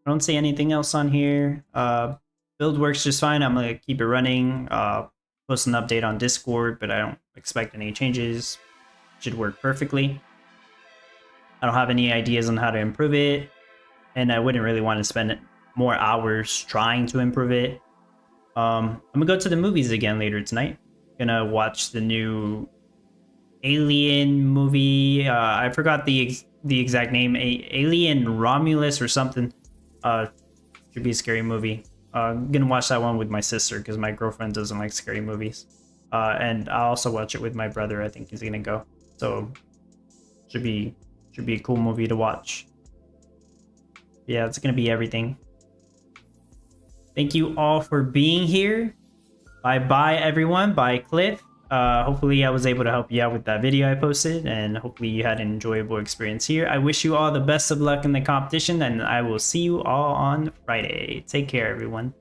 I don't see anything else on here. Build works just fine. I'm gonna keep it running. Post an update on Discord, but I don't expect any changes. Should work perfectly. I don't have any ideas on how to improve it, and I wouldn't really want to spend more hours trying to improve it. I'm gonna go to the movies again later tonight. Gonna watch the new Alien movie. I forgot the exact name. Alien Romulus or something. Should be a scary movie. Gonna watch that one with my sister because my girlfriend doesn't like scary movies. And I'll also watch it with my brother. I think he's gonna go. So should be a cool movie to watch. Yeah, it's gonna be everything. Thank you all for being here. Bye everyone. Bye Cliff. Hopefully I was able to help you out with that video I posted, and hopefully you had an enjoyable experience here. I wish you all the best of luck in the competition, and I will see you all on Friday. Take care, everyone.